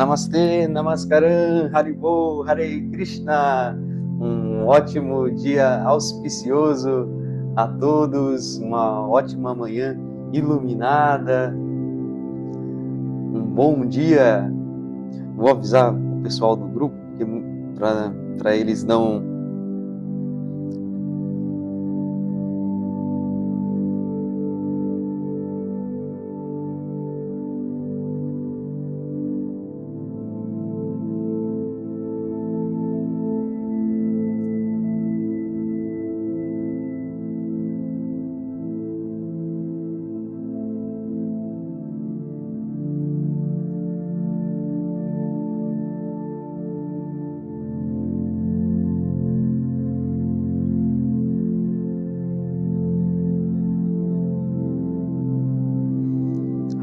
Namastê, Namaskaram, Haribol, Hare Krishna. Um ótimo dia auspicioso a todos, uma ótima manhã iluminada, um bom dia. Vou avisar o pessoal do grupo para eles não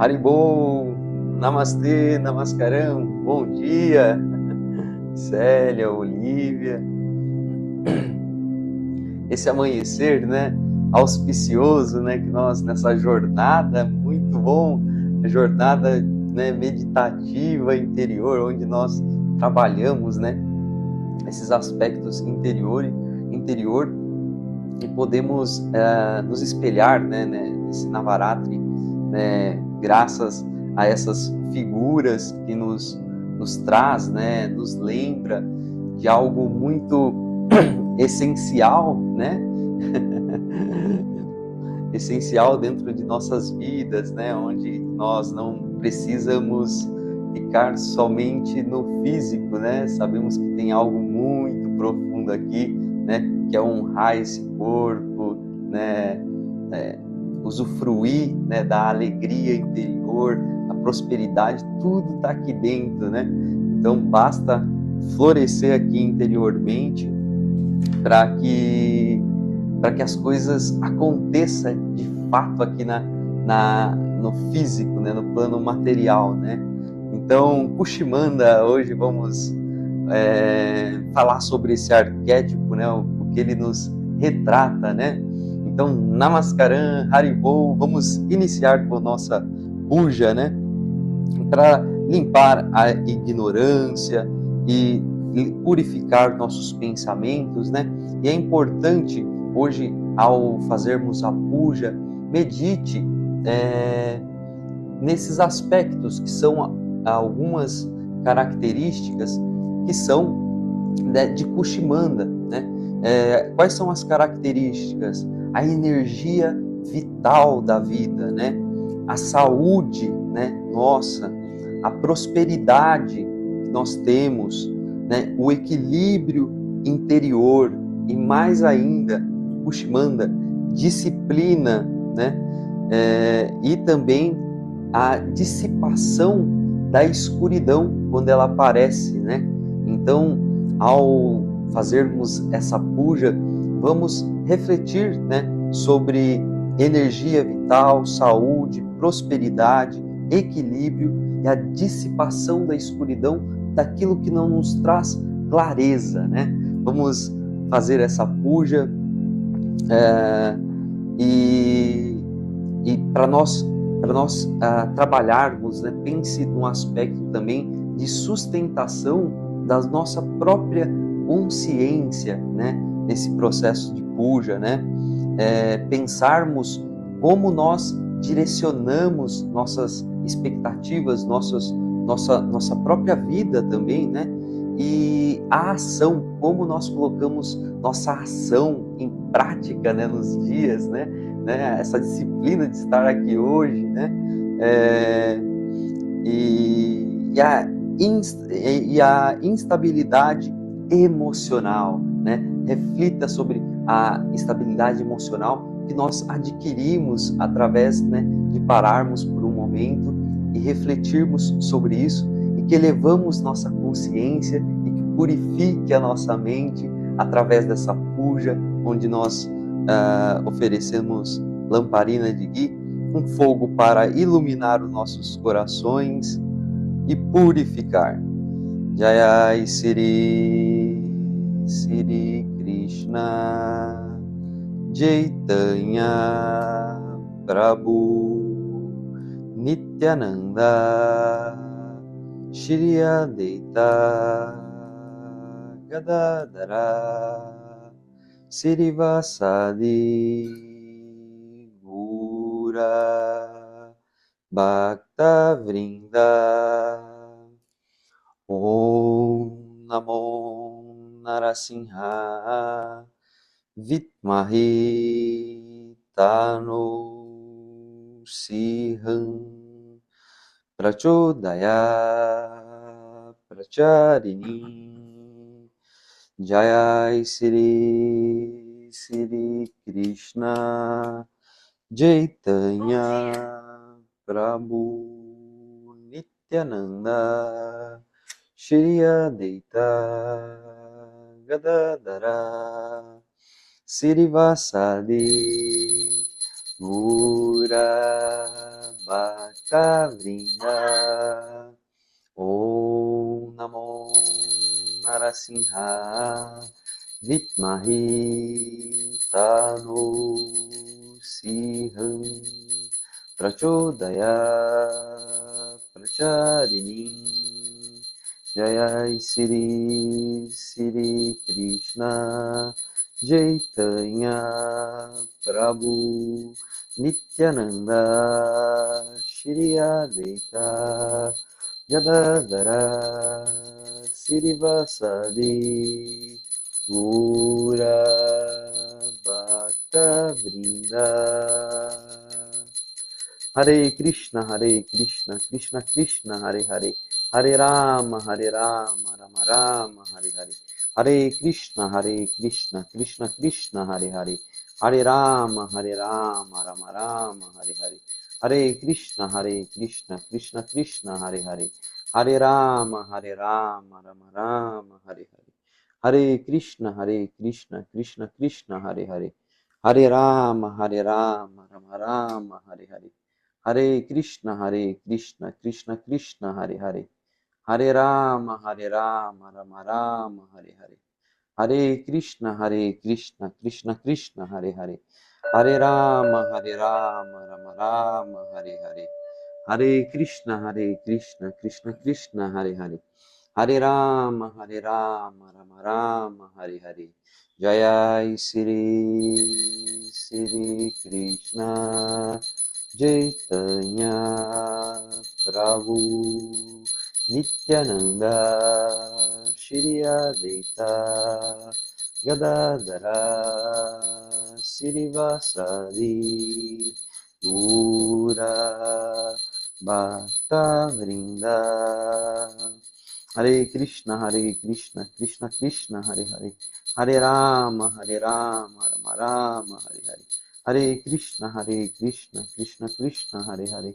Haribol, Namastê, Namaskaram, bom dia, Célia, Olívia. Esse amanhecer, né, auspicioso, né, que nós nessa jornada, muito bom, a jornada, né, meditativa interior, onde nós trabalhamos, né, esses aspectos interior e podemos nos espelhar, né, nesse Navaratri, né, graças a essas figuras que nos traz, né, nos lembra de algo muito essencial, né, essencial dentro de nossas vidas, né, onde nós não precisamos ficar somente no físico, né, sabemos que tem algo muito profundo aqui, né, que é honrar esse corpo, né, usufruir, né, da alegria interior, da prosperidade, tudo está aqui dentro, né? Então basta florescer aqui interiormente para que as coisas aconteçam de fato aqui no físico, né, no plano material, né? Então, Kushimanda, hoje vamos falar sobre esse arquétipo, né, o que ele nos retrata, né? Então, Namaskaram, Haribol, vamos iniciar com a nossa puja, né? Para limpar a ignorância e purificar nossos pensamentos, né? E é importante, hoje, ao fazermos a puja, medite nesses aspectos que são algumas características que são, né, de Kushimanda, né? Quais são as características? A energia vital da vida, né? A saúde, né, nossa, a prosperidade que nós temos, né, o equilíbrio interior e mais ainda, Kushimanda, disciplina, né, e também a dissipação da escuridão quando ela aparece, né? Então, ao fazermos essa puja, vamos refletir, né, sobre energia vital, saúde, prosperidade, equilíbrio e a dissipação da escuridão daquilo que não nos traz clareza, né? Vamos fazer essa puja e para nós trabalharmos, né, pense num aspecto também de sustentação da nossa própria consciência, né, nesse processo de puja, né, pensarmos como nós direcionamos nossas expectativas, nossa própria vida também, né, e a ação, como nós colocamos nossa ação em prática, né, nos dias, né, essa disciplina de estar aqui hoje, né, e a instabilidade emocional, né? Reflita sobre a instabilidade emocional que nós adquirimos através, né, de pararmos por um momento e refletirmos sobre isso e que elevamos nossa consciência e que purifique a nossa mente através dessa puja, onde nós oferecemos lamparina de ghee, um fogo para iluminar os nossos corações e purificar. Jai Sri Sri Krishna Chaitanya Prabhu Nityananda Shri Advaita Gadadara Srivasadi Gura Bhakta Vrinda Om Namo Narasimha Vitmahi Tano Siham Prachodaya Pracharini Jai Sri Sri Krishna Chaitanya Prabhu Nityananda Shri Advaita Gadadara Srivasadi Gura Bhakta Vrinda Om Namo Narasimha Vitmahi Tano Siham Prachodaya Pracharini Jai Sri Sri Krishna Chaitanya Prabhu Nityananda Shri Advaita Gadadara Srivasadi Gura Bhakta Vrinda Hare Krishna, Krishna Krishna, Hare Hare, Hare Rama, Rama Rama, Hare Hare. Hare Krishna, Krishna Krishna, Hare Hare, Hare Rama, Rama Rama, Hare Hare. Hare Krishna, Krishna Krishna, Hare Hare, Hare Rama, Rama Rama, Hare Hare. Hare Krishna, Krishna Krishna, Hare Hare, Hare Rama, Rama Rama, Hare Hare. Hare Krishna, Krishna Krishna, Hare Hare. Hare Rama, Rama Rama, Hare Hare. Hare Krishna, Krishna Krishna, Hare Hare. Hare Rama, Rama Rama, Hare Hare. Hare Krishna, Krishna Krishna, Hare Hare. Hare Rama, Rama Rama, Hare Hare. Jaya Sri Sri Krishna Chaitanya Prabhu Nityananda Shri Advaita Gadadara Srivasadi Gura Bhakta Vrinda Hare Krishna, Krishna Krishna, Hare Hare. Hare Rama, Rama Rama, Hare Hare. Hare Krishna, Krishna Krishna, Hare Hare.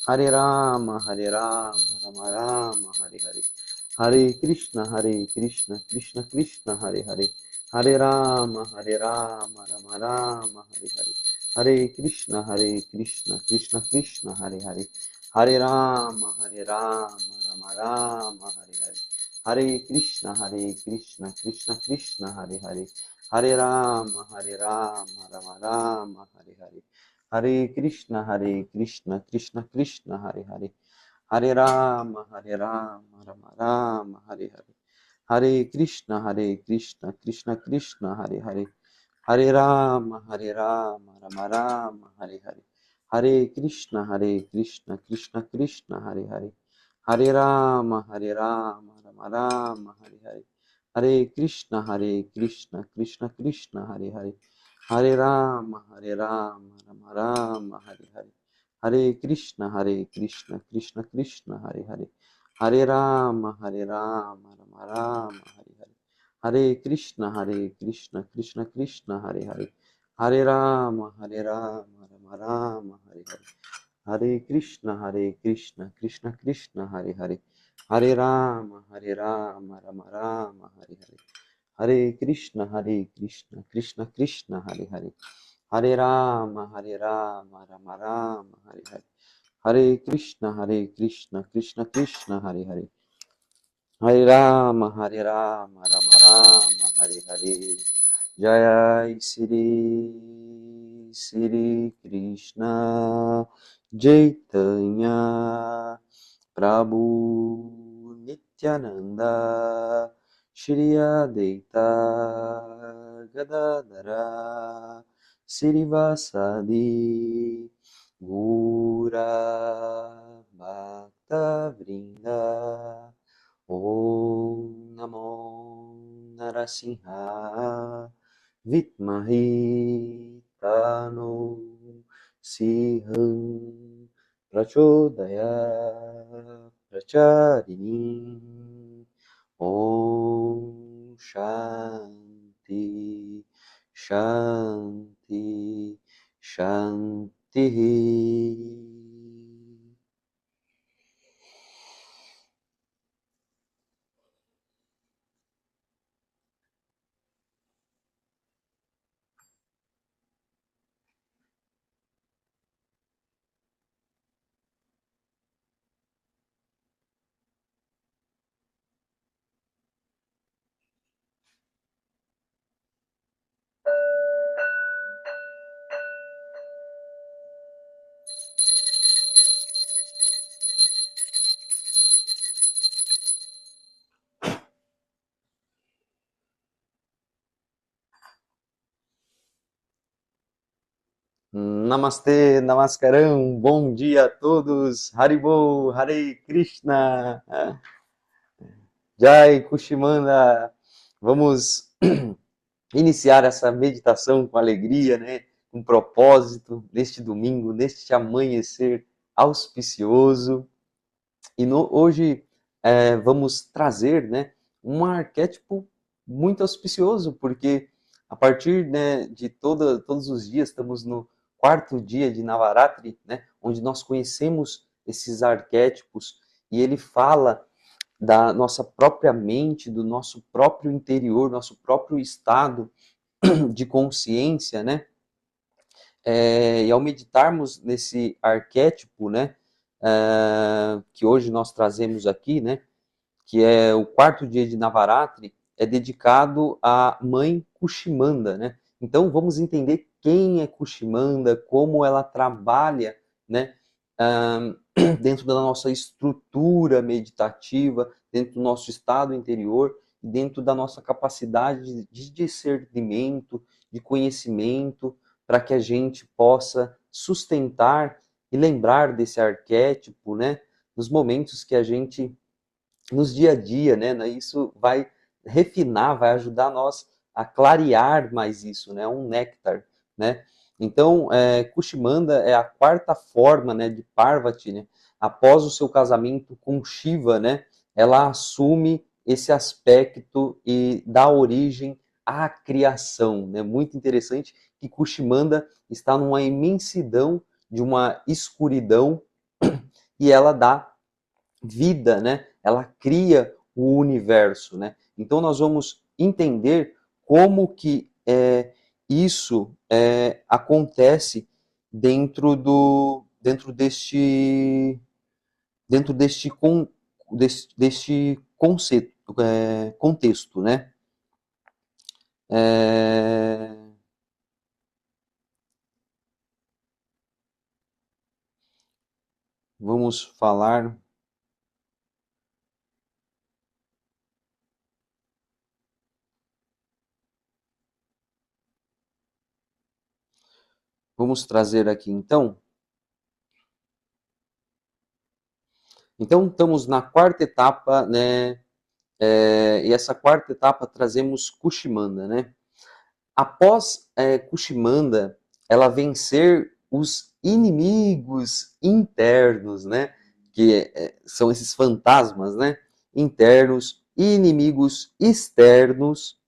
Hare Rama, Rama Rama, Hare Hare. Hare Krishna, Krishna Krishna, Hare Hare. Hare Rama, Rama Rama, Hare Hare. Hare Krishna, Krishna Krishna, Hare Hare. Hare Rama, Rama Rama, Hare Hare. Hare Krishna, Krishna Krishna, Hare Hare. Hare Rama, Rama Rama, Hare Hare. Hare Krishna, Krishna Krishna, Hare Hare. Hare Rama, Rama Rama, Hare Hare. Hare Krishna, Krishna Krishna, Hare Hare. Hare Rama, Rama Rama, Hare Hare. Hare Krishna, Krishna Krishna, Hare Hare. Hare Rama, Rama Rama, Hare Hare. Hare Krishna, Krishna Krishna, Hare Hare. Hare Rama, Rama Rama, Hare Hare. Hare Krishna, Krishna Krishna, Hare Hare. Hare Rama, Rama Rama, Hare Hare. Hare Krishna, Krishna Krishna, Hare Hare. Hare Rama, Rama Rama, Hare Hare. Hare Krishna, Krishna Krishna, Hare Hare. Hare Rama, Rama Rama, Hare Hare. Hare Krishna, Krishna Krishna, Hare Hare. Hare Rama, Rama Rama, Hare Hare. Hare Krishna, Krishna Krishna, Hare Hare. Hare Rama, Rama Rama, Hare Hare. Jai Sri Sri Krishna Chaitanya Prabhu Nityananda Shri Advaita Gadadara Srivasadi Gura Bhakta Vrinda Om Namo Narasimha Vitmahi Tano Siham Prachodaya Pracharini Om Shanti Shanti Shanti. Namastê, Namaskaram, bom dia a todos, Haribol, Hare Krishna, Jai Kushimanda. Vamos iniciar essa meditação com alegria, né? Com propósito, neste domingo, neste amanhecer auspicioso. E hoje vamos trazer, né, um arquétipo muito auspicioso, porque a partir, né, de todos os dias, estamos no quarto dia de Navaratri, né, onde nós conhecemos esses arquétipos, e ele fala da nossa própria mente, do nosso próprio interior, nosso próprio estado de consciência, né? E ao meditarmos nesse arquétipo, né, que hoje nós trazemos aqui, né, que é o quarto dia de Navaratri, é dedicado à mãe Kushimanda, né? Então vamos entender quem é Kushimanda, como ela trabalha, né, dentro da nossa estrutura meditativa, dentro do nosso estado interior, dentro da nossa capacidade de discernimento, de conhecimento, para que a gente possa sustentar e lembrar desse arquétipo, né, nos momentos que a gente, nos dia a dia, né, isso vai refinar, vai ajudar nós a clarear mais isso, né, um néctar, né. Então, Kushimanda é a quarta forma, né, de Parvati, né, após o seu casamento com Shiva, né, ela assume esse aspecto e dá origem à criação, né, muito interessante que Kushimanda está numa imensidão de uma escuridão e ela dá vida, né? Ela cria o universo, né? Então nós vamos entender como que isso acontece dentro deste conceito, contexto, né? É, vamos falar, vamos trazer aqui então. Então estamos na quarta etapa, né? E essa quarta etapa trazemos Kushimanda, né? Após Kushimanda, ela vencer os inimigos internos, né? Que são esses fantasmas, né? Internos e inimigos externos.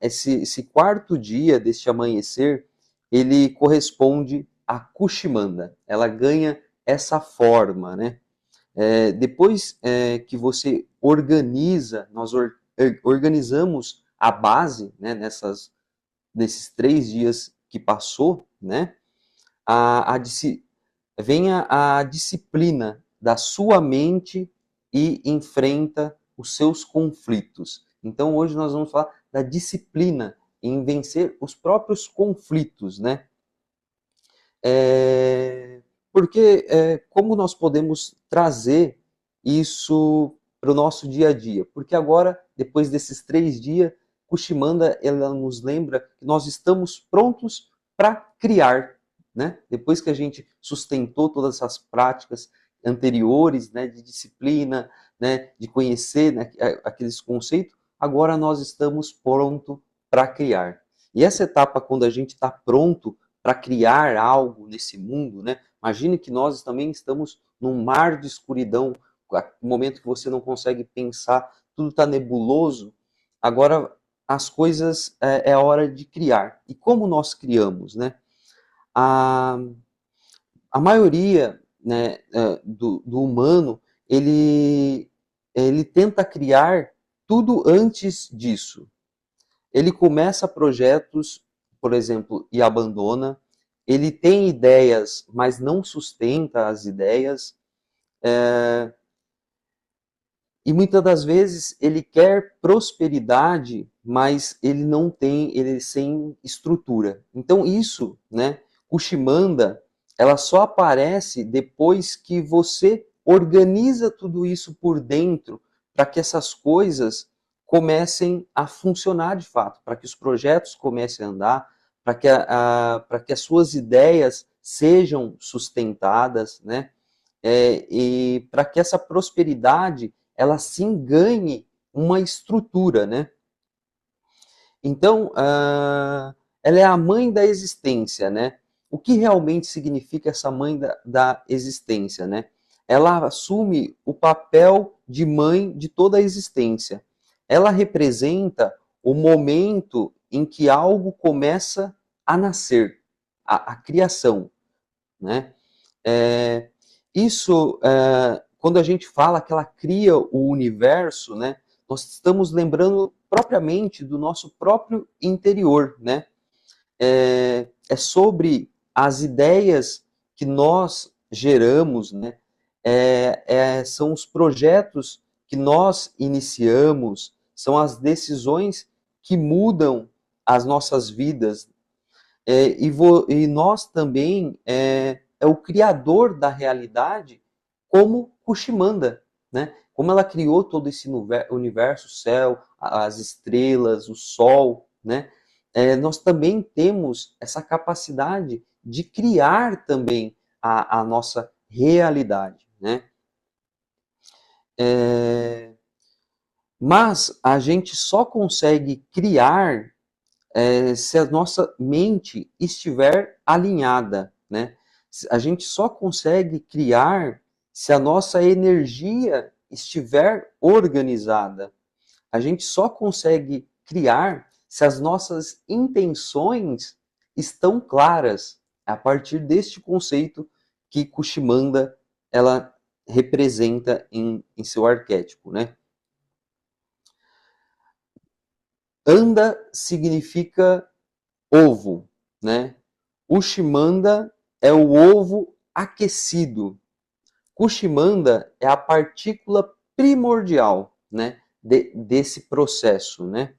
Esse quarto dia deste amanhecer, ele corresponde a Kushimanda. Ela ganha essa forma, né? Depois que você organiza, nós organizamos a base, né, nesses 3 dias que passou, né, a, a, vem a disciplina da sua mente e enfrenta os seus conflitos. Então hoje nós vamos falar da disciplina em vencer os próprios conflitos, né? Porque como nós podemos trazer isso para o nosso dia a dia? Porque agora, depois desses 3 dias, Kushimanda ela nos lembra que nós estamos prontos para criar, né? Depois que a gente sustentou todas essas práticas anteriores, né, de disciplina, né, de conhecer, né, aqueles conceitos, agora nós estamos prontos para criar. E essa etapa, quando a gente está pronto para criar algo nesse mundo, né? Imagine que nós também estamos num mar de escuridão, no momento que você não consegue pensar, tudo está nebuloso. Agora as coisas é a hora de criar. E como nós criamos, né? A, a maioria, né, do humano, ele tenta criar tudo antes disso. Ele começa projetos, por exemplo, e abandona. Ele tem ideias, mas não sustenta as ideias. E muitas das vezes ele quer prosperidade, mas ele não tem, ele é sem estrutura. Então isso, né, Kushimanda, ela só aparece depois que você organiza tudo isso por dentro, para que essas coisas comecem a funcionar de fato, para que os projetos comecem a andar, para que as suas ideias sejam sustentadas, né? E para que essa prosperidade ela sim ganhe uma estrutura, né? Então, ela é a mãe da existência, né? O que realmente significa essa mãe da existência, né? Ela assume o papel de mãe de toda a existência. Ela representa o momento em que algo começa a nascer, a criação, né? É, isso, quando a gente fala que ela cria o universo, né, nós estamos lembrando propriamente do nosso próprio interior, né? É sobre as ideias que nós geramos, né? São os projetos que nós iniciamos, são as decisões que mudam as nossas vidas, e nós também é o criador da realidade, como Kushimanda, né? Como ela criou todo esse universo, o céu, as estrelas, o sol, né? Nós também temos essa capacidade de criar também a nossa realidade, né? Mas a gente só consegue criar se a nossa mente estiver alinhada, né? A gente só consegue criar se a nossa energia estiver organizada. A gente só consegue criar se as nossas intenções estão claras. A partir deste conceito que Kushimanda ela representa em seu arquétipo, né? Anda significa ovo, né? Ushimanda é o ovo aquecido. Kushimanda é a partícula primordial, né, desse processo, né?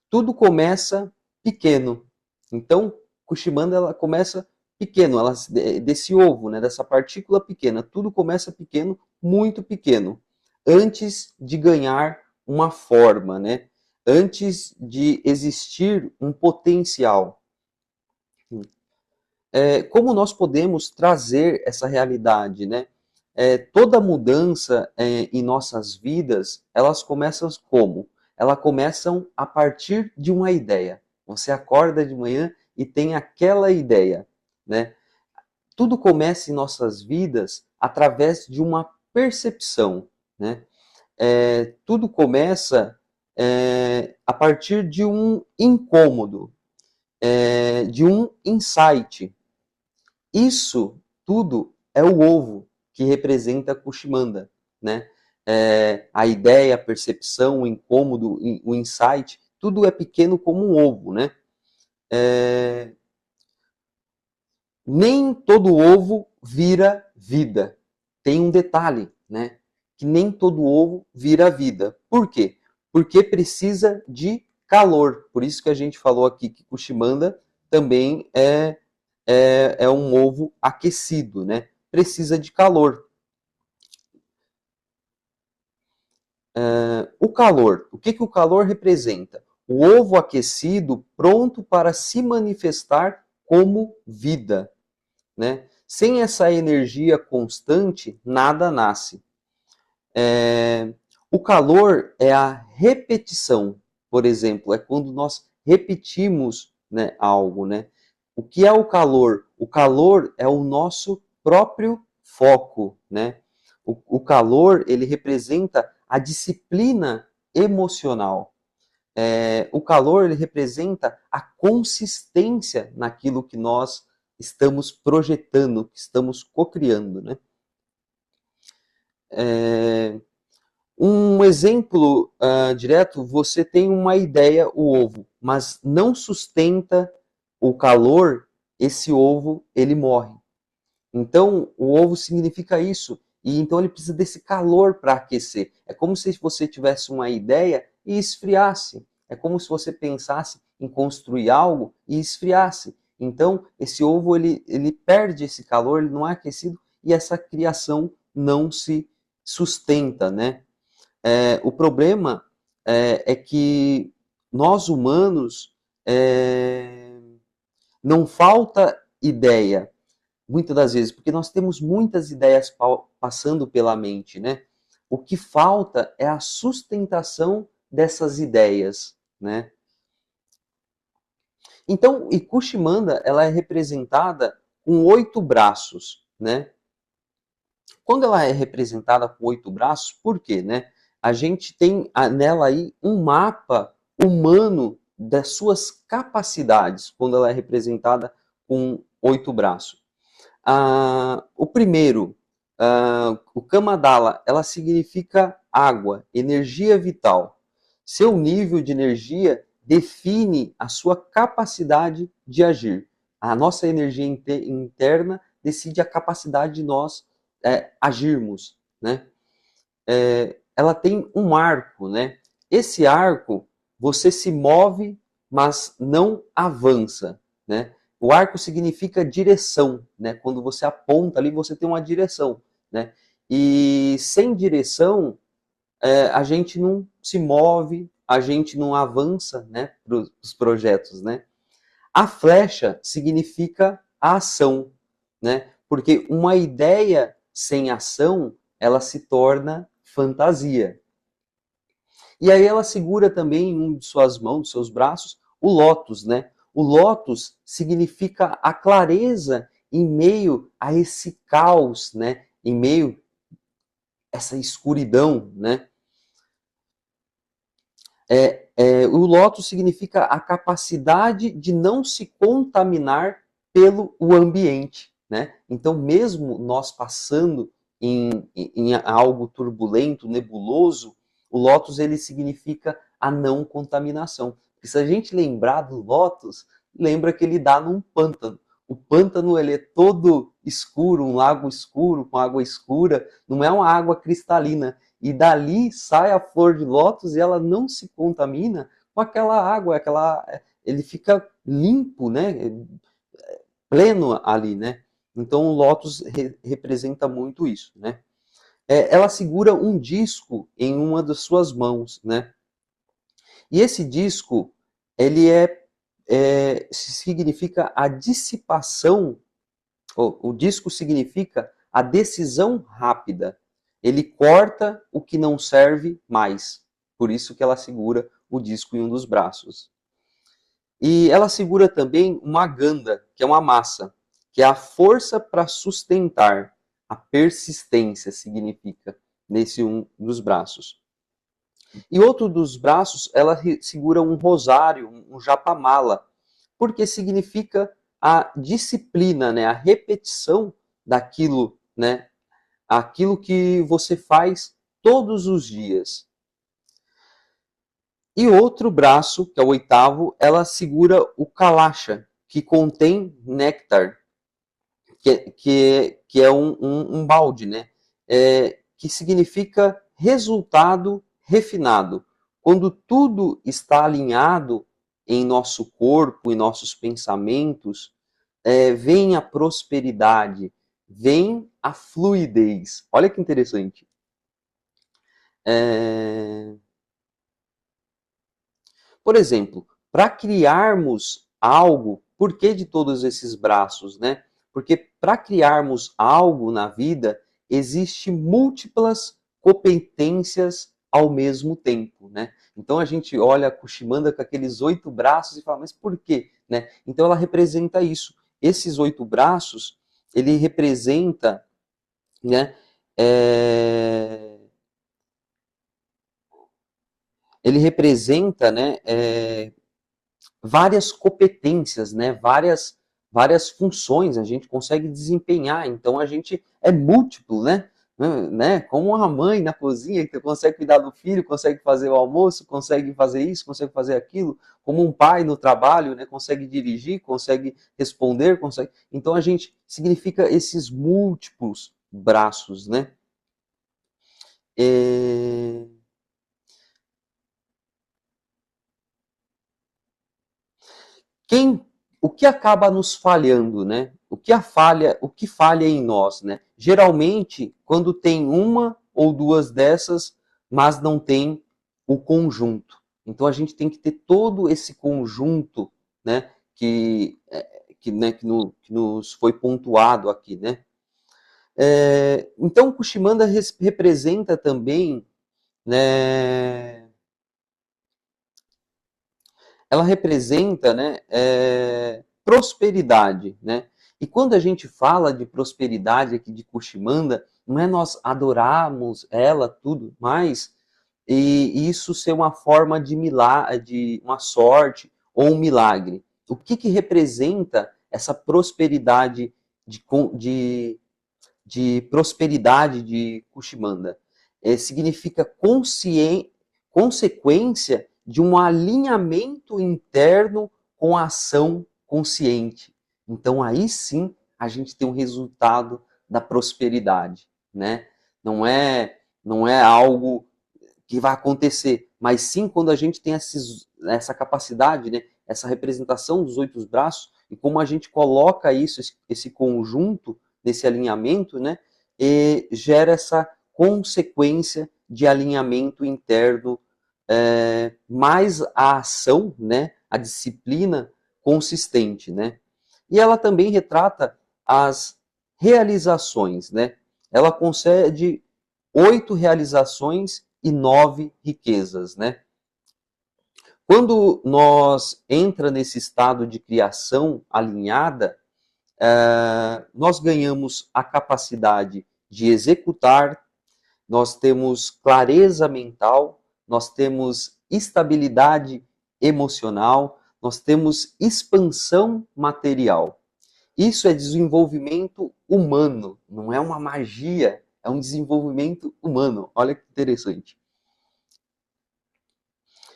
Tudo começa pequeno. Então, Kushimanda ela começa pequeno, ela desse ovo, né, dessa partícula pequena. Tudo começa pequeno, muito pequeno, antes de ganhar uma forma, né? Antes de existir um potencial. Como nós podemos trazer essa realidade, né? Toda mudança em nossas vidas, elas começam como? Elas começam a partir de uma ideia. Você acorda de manhã e tem aquela ideia, né? Tudo começa em nossas vidas através de uma percepção, né? Tudo começa a partir de um incômodo, de um insight. Isso tudo é o ovo que representa Kushimanda, né? A ideia, a percepção, o incômodo, o insight, tudo é pequeno como um ovo, né? Nem todo ovo vira vida. Tem um detalhe, né? Que nem todo ovo vira vida. Por quê? Porque precisa de calor. Por isso que a gente falou aqui que Kushimanda também é um ovo aquecido, né? Precisa de calor. O calor. O que o calor representa? O ovo aquecido pronto para se manifestar como vida, né? Sem essa energia constante, nada nasce. O calor é a repetição, por exemplo, é quando nós repetimos, né, algo, né? O que é o calor? O calor é o nosso próprio foco, né? O calor, ele representa a disciplina emocional. O calor, ele representa a consistência naquilo que nós estamos projetando, que estamos cocriando, né? Um exemplo direto, você tem uma ideia, o ovo, mas não sustenta o calor, esse ovo, ele morre. Então, o ovo significa isso. E então ele precisa desse calor para aquecer. É como se você tivesse uma ideia e esfriasse. É como se você pensasse em construir algo e esfriasse. Então, esse ovo ele perde esse calor, ele não é aquecido e essa criação não se sustenta, né? O problema é que nós humanos não falta ideia, muitas das vezes, porque nós temos muitas ideias passando pela mente, né? O que falta é a sustentação dessas ideias, né? Então, Ikushimanda, ela é representada com 8 braços, né? Quando ela é representada com 8 braços, por quê, né? A gente tem nela aí um mapa humano das suas capacidades, quando ela é representada com 8 braços. O primeiro, o Kamadala, ela significa água, energia vital. Seu nível de energia define a sua capacidade de agir. A nossa energia interna decide a capacidade de nós agirmos, né? Ela tem um arco, né? Esse arco, você se move, mas não avança, né? O arco significa direção, né? Quando você aponta ali, você tem uma direção, né? E sem direção, a gente não se move, a gente não avança, né? Para os projetos, né? A flecha significa a ação, né? Porque uma ideia sem ação, ela se torna fantasia. E aí ela segura também em um de suas mãos, dos seus braços, o lótus, né? O lótus significa a clareza em meio a esse caos, né? Em meio a essa escuridão, né? O lótus significa a capacidade de não se contaminar pelo o ambiente, né? Então, mesmo nós passando em algo turbulento, nebuloso, o lótus ele significa a não contaminação. E se a gente lembrar do lótus, lembra que ele dá num pântano. O pântano ele é todo escuro, um lago escuro com água escura, não é uma água cristalina. E dali sai a flor de lótus e ela não se contamina com aquela água, ele fica limpo, né? Pleno ali, né? Então o lótus representa muito isso, né? Ela segura um disco em uma das suas mãos, né? E esse disco, ele significa a dissipação, o disco significa a decisão rápida. Ele corta o que não serve mais. Por isso que ela segura o disco em um dos braços. E ela segura também uma ganda, que é uma massa, que é a força para sustentar. A persistência significa nesse um dos braços. E outro dos braços, ela segura um rosário, um japamala, porque significa a disciplina, né, a repetição daquilo, né, aquilo que você faz todos os dias. E outro braço, que é o oitavo, ela segura o kalasha, que contém néctar, que é um balde, né? Que significa resultado refinado. Quando tudo está alinhado em nosso corpo, em nossos pensamentos, vem a prosperidade, vem a fluidez. Olha que interessante. É... Por exemplo, para criarmos algo, por que de todos esses braços, né? Porque para criarmos algo na vida, existe múltiplas competências ao mesmo tempo, né? Então a gente olha a Kushimanda com aqueles 8 braços e fala, mas por quê? Né? Então ela representa isso. Esses 8 braços, ele representa, né? É... Ele representa, né? Várias competências, né? Várias funções a gente consegue desempenhar. Então a gente é múltiplo, né? Como uma mãe na cozinha que consegue cuidar do filho, consegue fazer o almoço, consegue fazer isso, consegue fazer aquilo. Como um pai no trabalho, né? Consegue dirigir, consegue responder, consegue. Então a gente significa esses múltiplos braços, né? É... quem, o que acaba nos falhando, né? O que falha em nós, né? Geralmente, quando tem uma ou duas dessas, mas não tem o conjunto. Então a gente tem que ter todo esse conjunto, né? Que nos foi pontuado aqui, né? Então, Kushimanda representa também, né? Ela representa, né, prosperidade, né? E quando a gente fala de prosperidade aqui de Kushimanda, não é nós adorarmos ela tudo mais e isso ser uma forma de milagre, de uma sorte ou um milagre. O que representa essa prosperidade de, de, de prosperidade de Kushimanda? Significa consequência de um alinhamento interno com a ação consciente. Então aí sim a gente tem um resultado da prosperidade, né? Não é algo que vai acontecer, mas sim quando a gente tem essa capacidade, né? Essa representação dos 8 braços e como a gente coloca isso, esse conjunto desse alinhamento, né? E gera essa consequência de alinhamento interno, mais a ação, né, a disciplina consistente, né? E ela também retrata as realizações, né? Ela concede 8 realizações e 9 riquezas, né? Quando nós entra nesse estado de criação alinhada, nós ganhamos a capacidade de executar, nós temos clareza mental, nós temos estabilidade emocional, nós temos expansão material. Isso é desenvolvimento humano, não é uma magia, é um desenvolvimento humano. Olha que interessante.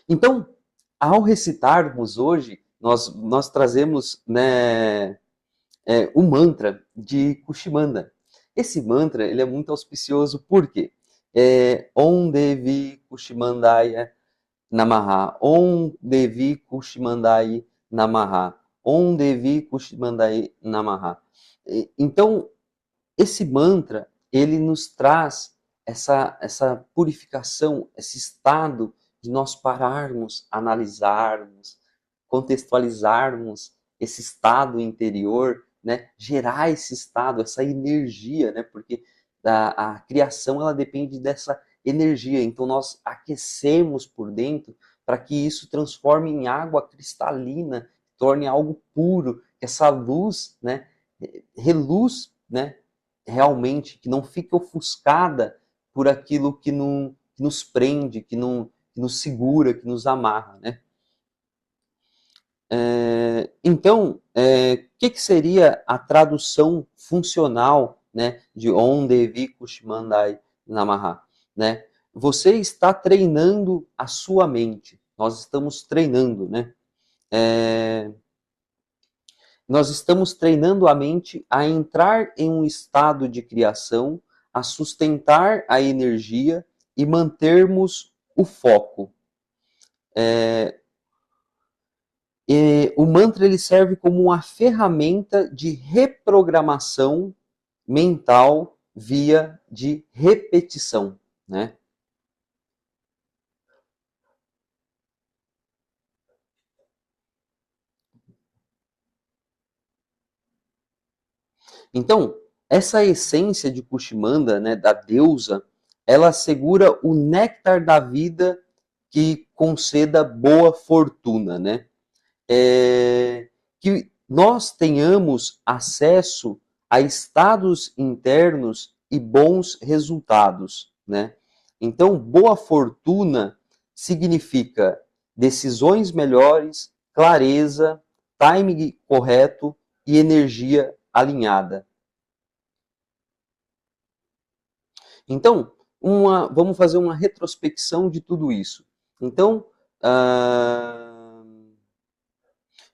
Então, ao recitarmos hoje, nós trazemos, né, o mantra de Kushimanda. Esse mantra ele é muito auspicioso porque Om Devi Kushimandaya Namaha, Om Devi Kushimandaya Namaha, Om Devi Kushimandaya Namaha. Então, esse mantra ele nos traz essa purificação, esse estado de nós pararmos, analisarmos, contextualizarmos esse estado interior, né? Gerar esse estado, essa energia, né? Porque a criação ela depende dessa energia. Então nós aquecemos por dentro para que isso transforme em água cristalina, torne algo puro, que essa luz, né? Reluz, né? Realmente, que não fique ofuscada por aquilo que nos prende, que nos segura, que nos amarra, né? Então, que seria a tradução funcional, né, de Om Devi Kushimandai Namaha? Né? Você está treinando a sua mente. Nós estamos treinando, né? Nós estamos treinando a mente a entrar em um estado de criação, a sustentar a energia e mantermos o foco. E o mantra ele serve como uma ferramenta de reprogramação mental via de repetição, né? Então, essa essência de Kushimanda, né, da deusa, ela assegura o néctar da vida que conceda boa fortuna, né? Que nós tenhamos acesso a estados internos e bons resultados, né? Então, boa fortuna significa decisões melhores, clareza, timing correto e energia alinhada. Então, vamos fazer uma retrospecção de tudo isso. Então,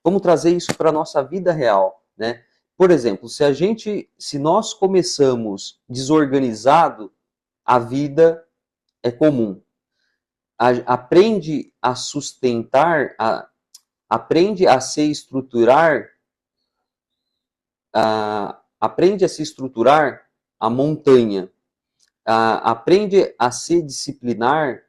vamos trazer isso para a nossa vida real, né? Por exemplo, se nós começamos desorganizado, a vida é comum. Aprende a sustentar, aprende a se estruturar, aprende a se estruturar a montanha, aprende a se disciplinar,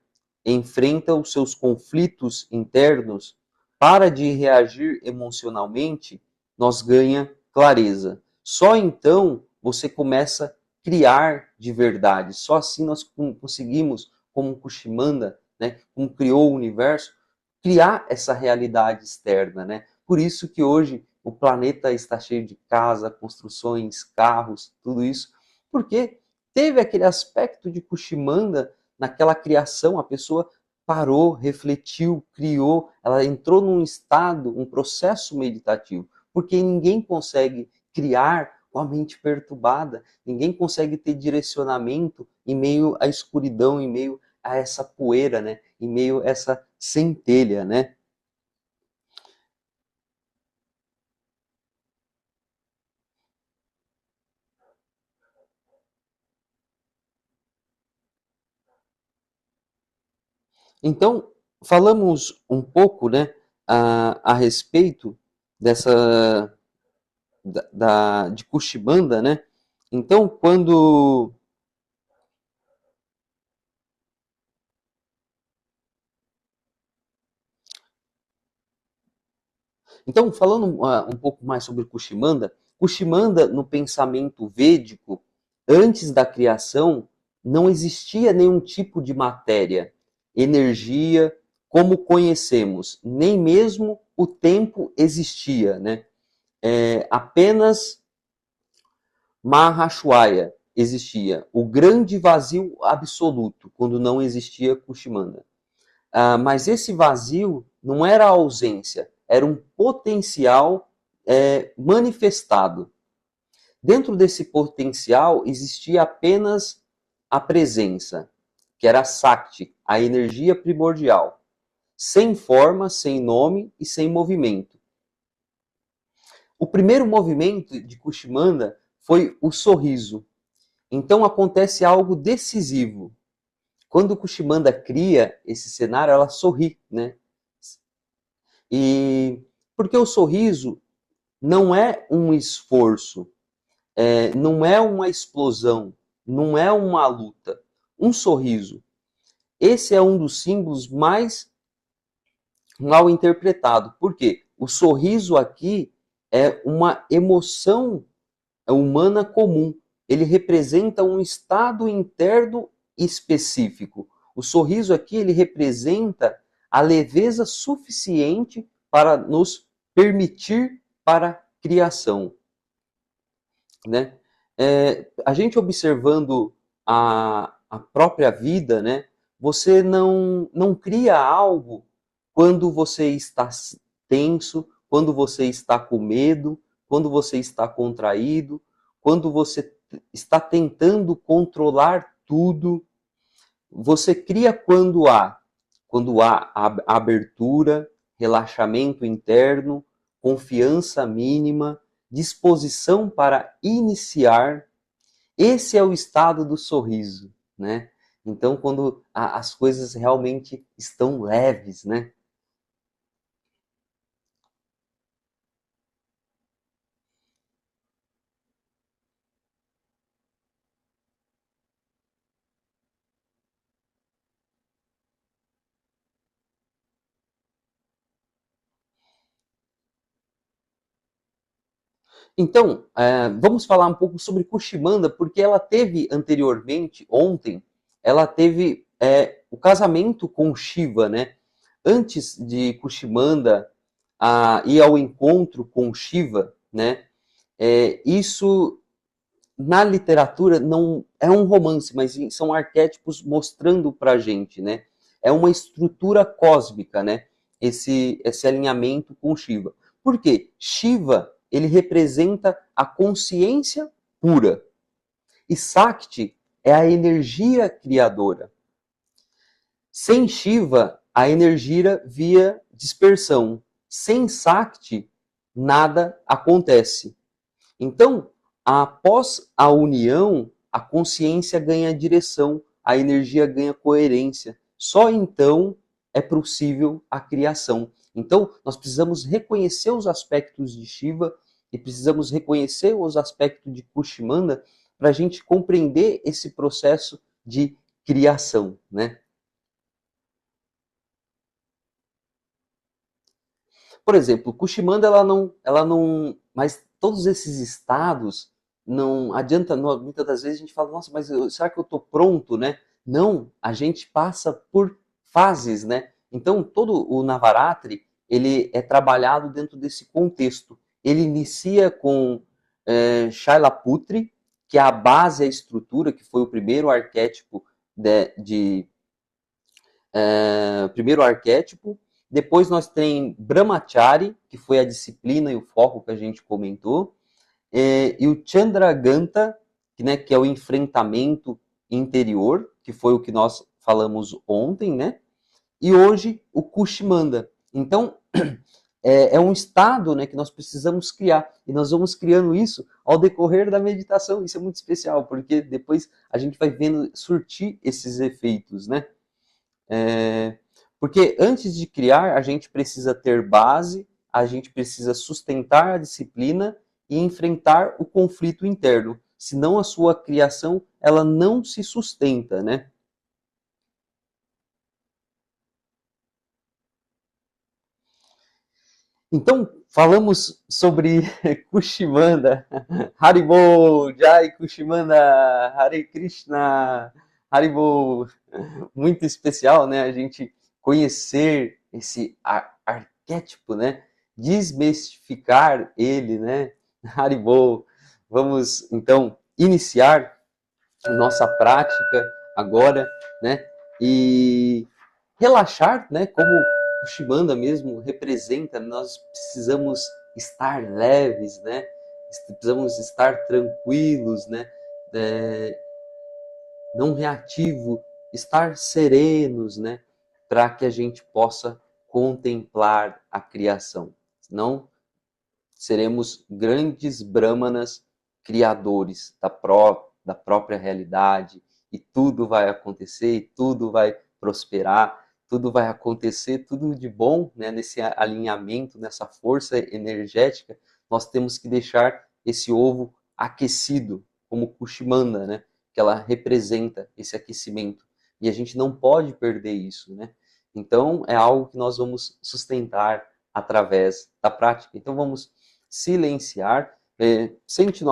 enfrenta os seus conflitos internos, para de reagir emocionalmente, nós ganha clareza. Só então você começa a criar de verdade. Só assim nós conseguimos, como Kushimanda, né, como criou o universo, criar essa realidade externa, né? Por isso que hoje o planeta está cheio de casa, construções, carros, tudo isso, porque teve aquele aspecto de Kushimanda naquela criação, a pessoa parou, refletiu, criou, ela entrou num estado, um processo meditativo, porque ninguém consegue criar com a mente perturbada, ninguém consegue ter direcionamento em meio à escuridão, em meio a essa poeira, né? Em meio a essa centelha, né? Então, falamos um pouco, né, a respeito dessa de Kushibanda, né? Então, falando um pouco mais sobre Kushimanda, Kushimanda no pensamento védico, antes da criação, não existia nenhum tipo de matéria, energia, como conhecemos, nem mesmo o tempo existia, né? Apenas Mahashwaya existia, o grande vazio absoluto, quando não existia Kushimanda. Mas esse vazio não era ausência, era um potencial manifestado. Dentro desse potencial existia apenas a presença, que era a Sakti, a energia primordial, sem forma, sem nome e sem movimento. O primeiro movimento de Kushimanda foi o sorriso. Então acontece algo decisivo. Quando Kushimanda cria esse cenário, ela sorri, né? E porque o sorriso não é um esforço, não é uma explosão, não é uma luta. Um sorriso. Esse é um dos símbolos mais mal interpretado. Por quê? O sorriso aqui é uma emoção humana comum. Ele representa um estado interno específico. O sorriso aqui ele representa a leveza suficiente para nos permitir para a criação, né? A gente observando a própria vida, né? Você não cria algo quando você está tenso, quando você está com medo, quando você está contraído, quando você está tentando controlar tudo. Você cria quando há abertura, relaxamento interno, confiança mínima, disposição para iniciar. Esse é o estado do sorriso, né? Então, quando as coisas realmente estão leves, né? Então, vamos falar um pouco sobre Kushimanda, porque ela teve anteriormente, ontem, ela teve o casamento com Shiva, né? Antes de Kushimanda ir ao encontro com Shiva, né? Isso na literatura não é um romance, mas são arquétipos mostrando para a gente, né? É uma estrutura cósmica, né? Esse alinhamento com Shiva. Por quê? Shiva, ele representa a consciência pura. E Sakti é a energia criadora. Sem Shiva, a energia via dispersão. Sem Sakti, nada acontece. Então, após a união, a consciência ganha direção, a energia ganha coerência. Só então é possível a criação. Então, nós precisamos reconhecer os aspectos de Shiva e precisamos reconhecer os aspectos de Kushimanda para a gente compreender esse processo de criação, né? Por exemplo, Kushimanda ela não, mas todos esses estados não adianta, muitas das vezes a gente fala, nossa, mas será que eu estou pronto, né? Não, a gente passa por fases, né? Então todo o Navaratri ele é trabalhado dentro desse contexto. Ele inicia com Shailaputri, que é a base, a estrutura, que foi o primeiro arquétipo primeiro arquétipo. Depois nós tem Brahmachari, que foi a disciplina e o foco que a gente comentou. E o Chandraganta, que é o enfrentamento interior, que foi o que nós falamos ontem, né? E hoje o Kushimanda. Então, é um estado, né, que nós precisamos criar. E nós vamos criando isso ao decorrer da meditação. Isso é muito especial, porque depois a gente vai vendo surtir esses efeitos, né? É, porque antes de criar, a gente precisa ter base, a gente precisa sustentar a disciplina e enfrentar o conflito interno. Senão a sua criação ela não se sustenta, né? Então, falamos sobre Kushimanda. Haribo, Jai Kushimanda, Hare Krishna, Haribo. Muito especial, né? A gente conhecer esse arquétipo, né? Desmistificar ele, né? Haribo. Vamos então iniciar nossa prática agora, né? E relaxar, né? Como o Shimanda mesmo representa, nós precisamos estar leves, né? Precisamos estar tranquilos, né? É, não reativo, estar serenos, né? Para que a gente possa contemplar a criação. Senão seremos grandes brahmanas criadores da própria realidade e tudo vai acontecer, e tudo vai prosperar, tudo vai acontecer, tudo de bom, né? Nesse alinhamento, nessa força energética, nós temos que deixar esse ovo aquecido, como Kushimanda, né? Que ela representa esse aquecimento. E a gente não pode perder isso, né? Então, é algo que nós vamos sustentar através da prática. Então, vamos silenciar, sente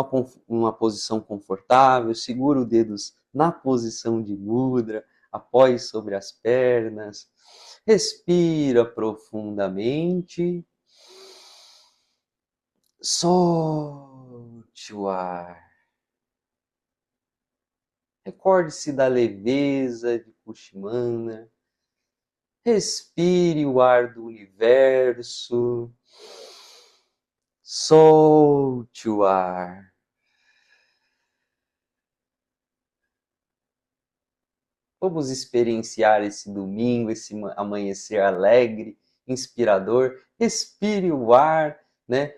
numa posição confortável, segura os dedos na posição de mudra, apoie sobre as pernas, respira profundamente, solte o ar. Recorde-se da leveza de Kushimana. Respire o ar do universo. Solte o ar. Vamos experienciar esse domingo, esse amanhecer alegre, inspirador. Respire o ar, né?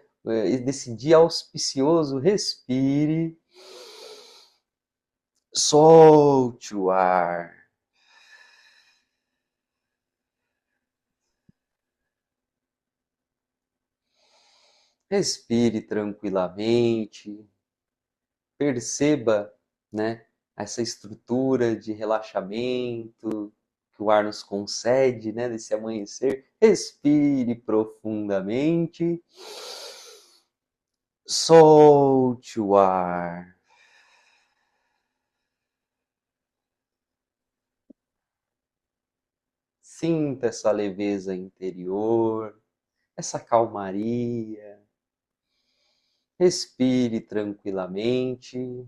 Desse dia auspicioso, respire. Solte o ar. Respire tranquilamente. Perceba, né, essa estrutura de relaxamento que o ar nos concede, né, desse amanhecer. Respire profundamente. Solte o ar. Sinta essa leveza interior, essa calmaria. Respire tranquilamente.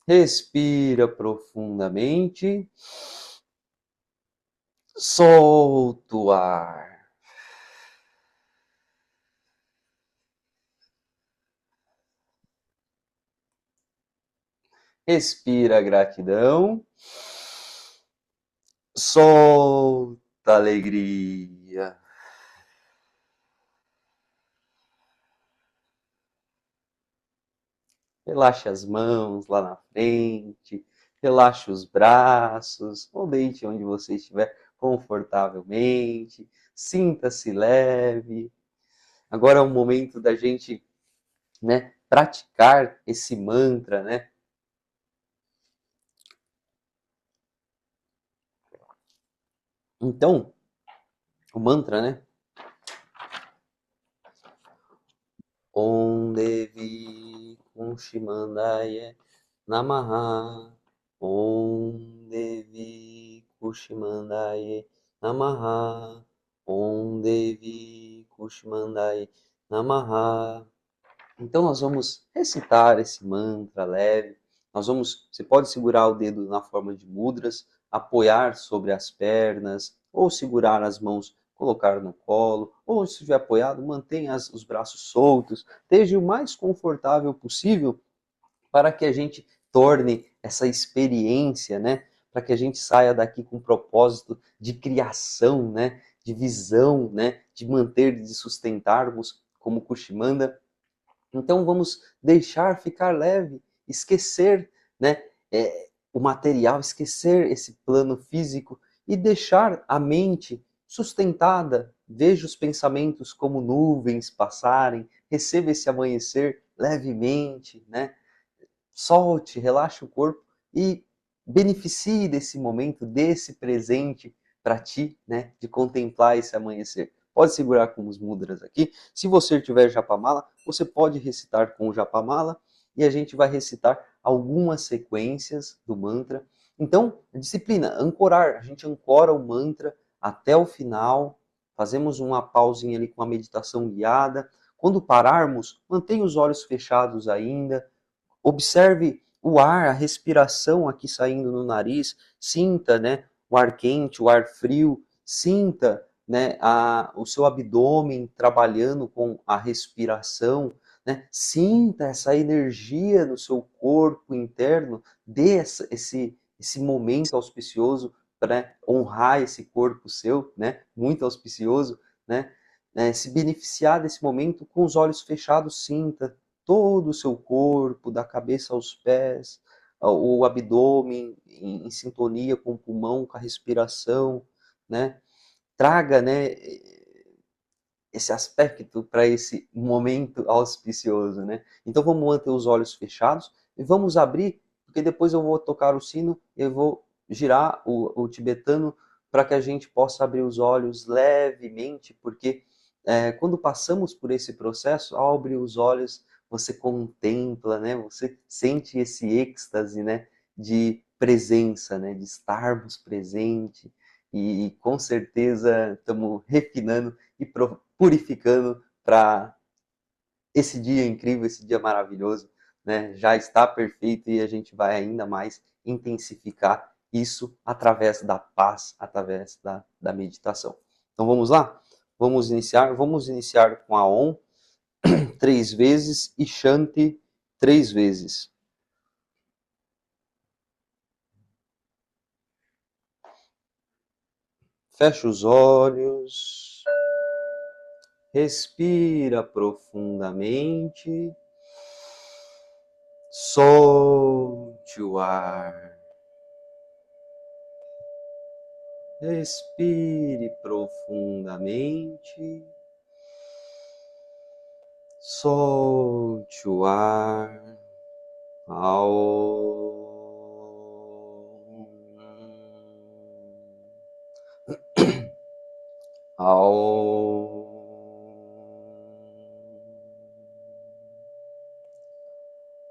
Respira profundamente. Solta o ar. Respira gratidão. Solta alegria. Relaxe as mãos lá na frente, relaxe os braços, ou deite onde você estiver confortavelmente, sinta-se leve. Agora é o momento da gente, né, praticar esse mantra, né? Então, o mantra, né? Om Devi Kushimandaya Namaha. Om Devi Kushimandaya Namaha. Om Devi Kushimandaya Namaha. Então nós vamos recitar esse mantra leve. Você pode segurar o dedo na forma de mudras, apoiar sobre as pernas, ou segurar as mãos, colocar no colo, ou se estiver apoiado, mantenha os braços soltos, esteja o mais confortável possível para que a gente torne essa experiência, né? Para que a gente saia daqui com um propósito de criação, né? De visão, né? De manter, de sustentarmos, como Kushimanda. Então vamos deixar ficar leve, esquecer, né, o material, esquecer esse plano físico e deixar a mente sustentada. Veja os pensamentos como nuvens passarem, receba esse amanhecer levemente, né? Solte, relaxe o corpo e beneficie desse momento, desse presente para ti, né, de contemplar esse amanhecer. Pode segurar com os mudras aqui. Se você tiver japamala, você pode recitar com o japamala e a gente vai recitar algumas sequências do mantra. Então, a disciplina, ancorar, a gente ancora o mantra até o final, fazemos uma pausinha ali com a meditação guiada. Quando pararmos, mantenha os olhos fechados ainda, observe o ar, a respiração aqui saindo no nariz, sinta, né, o ar quente, o ar frio, sinta, né, o seu abdômen trabalhando com a respiração, né, sinta essa energia no seu corpo interno, dê esse momento auspicioso para honrar esse corpo seu, né, muito auspicioso, né, se beneficiar desse momento com os olhos fechados, sinta todo o seu corpo, da cabeça aos pés, o abdômen em sintonia com o pulmão, com a respiração, né? Traga, né, esse aspecto para esse momento auspicioso, né? Então vamos manter os olhos fechados e vamos abrir, porque depois eu vou tocar o sino, eu vou girar o tibetano para que a gente possa abrir os olhos levemente, porque quando passamos por esse processo, ao abrir os olhos, você contempla, né? Você sente esse êxtase, né? De presença, né? De estarmos presente e com certeza estamos refinando e purificando para esse dia incrível, esse dia maravilhoso, né? Já está perfeito e a gente vai ainda mais intensificar isso através da paz, através da meditação. Então vamos lá? Vamos iniciar com a OM 3 vezes e Shanti 3 vezes. Fecha os olhos, respira profundamente, solte o ar. Respire profundamente, solte o ar ao ao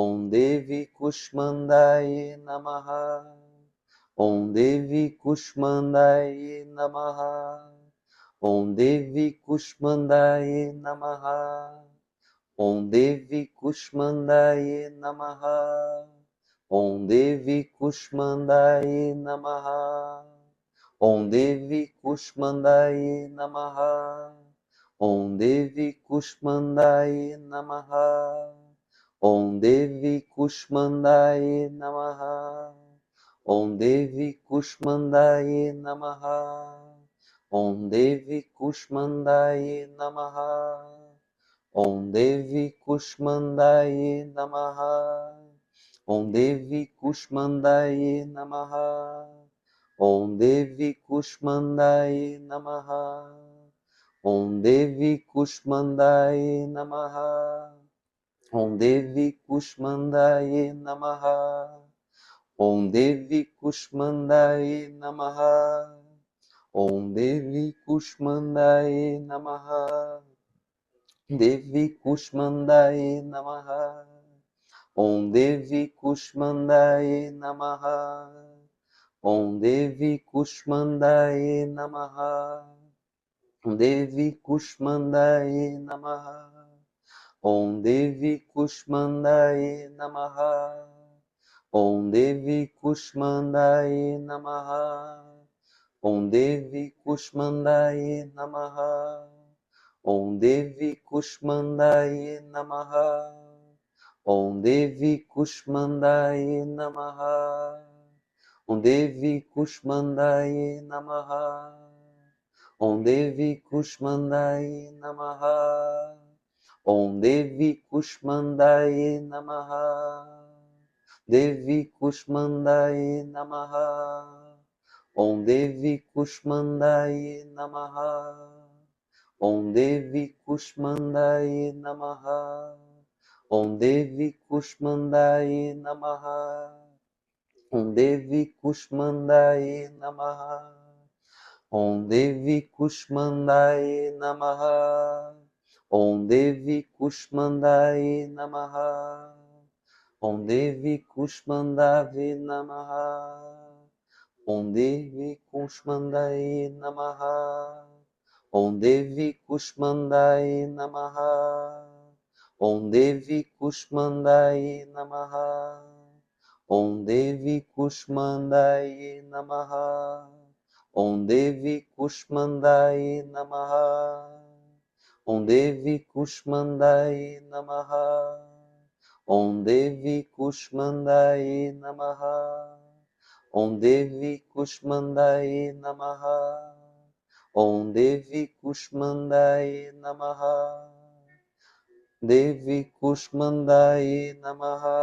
Om Devi Kushmandaye Namaha. Om Devi Kushmandaye Namaha. Om Devi Kushmandaye Namaha. Om Devi Kushmandaye Namaha. Om Devi Kushmandaye Namaha. Om Devi Kushmandaye Namaha. Om Devi Kushmandaye Namaha. Om Devi Kushmandaye Namaha. Om Devi Kushmandaye Namaha. Om Devi Kushmandaye Namaha. Om Devi Kushmandaye Namaha. Om Devi Kushmandaye Namaha. Om Devi Kushmandaye Namaha. Om Devi Kushmandaye Namaha. Om Devi Kushmandaye Namaha. Om Devi Kushmandaye Namaha. Om Devi Kushmandaye Namaha. Devi Kushmandaye Namaha. Om Devi Kushmandaye Namaha. Om Devi Kushmandaye Namaha. Om Devi Kushmandaye Namaha. Om Devi Kushmandaye Namaha. Om Devi Kushmandaye Namaha. Om Devi Kushmandaye Namaha. Om Devi Kushmandaye Namaha. Om Devi Kushmandaye Namaha. Om Devi Kushmandaye Namaha. Om Devi Kushmandaye Namaha. Om Devi Kushmandaye Namaha. Devi Kushmandaye Namaha. Om Devi Kushmandaye Namaha. Om Devi Kushmandaye Namaha. Om Devi Kushmandaye Namaha. Om Devi Kushmandaye Namaha. Om Devi Kushmandaye Namaha. Om Devi Kushmandaye Namaha. Om Devi Kushmandaye Namaha. Om Devi Kushmandaye Namaha. Om Devi Kushmandaye Namaha. Om Devi Kushmandaye Namaha. Om Devi Kushmandaye Namaha. Om Devi Kushmandaye Namaha. Om Devi Kushmandaye Namaha. Om Devi Kushmandaye Namaha. Om Devi Kushmandaye Namaha. Om Devi Kushmandaye Namaha. Devi Kushmandaye Namaha.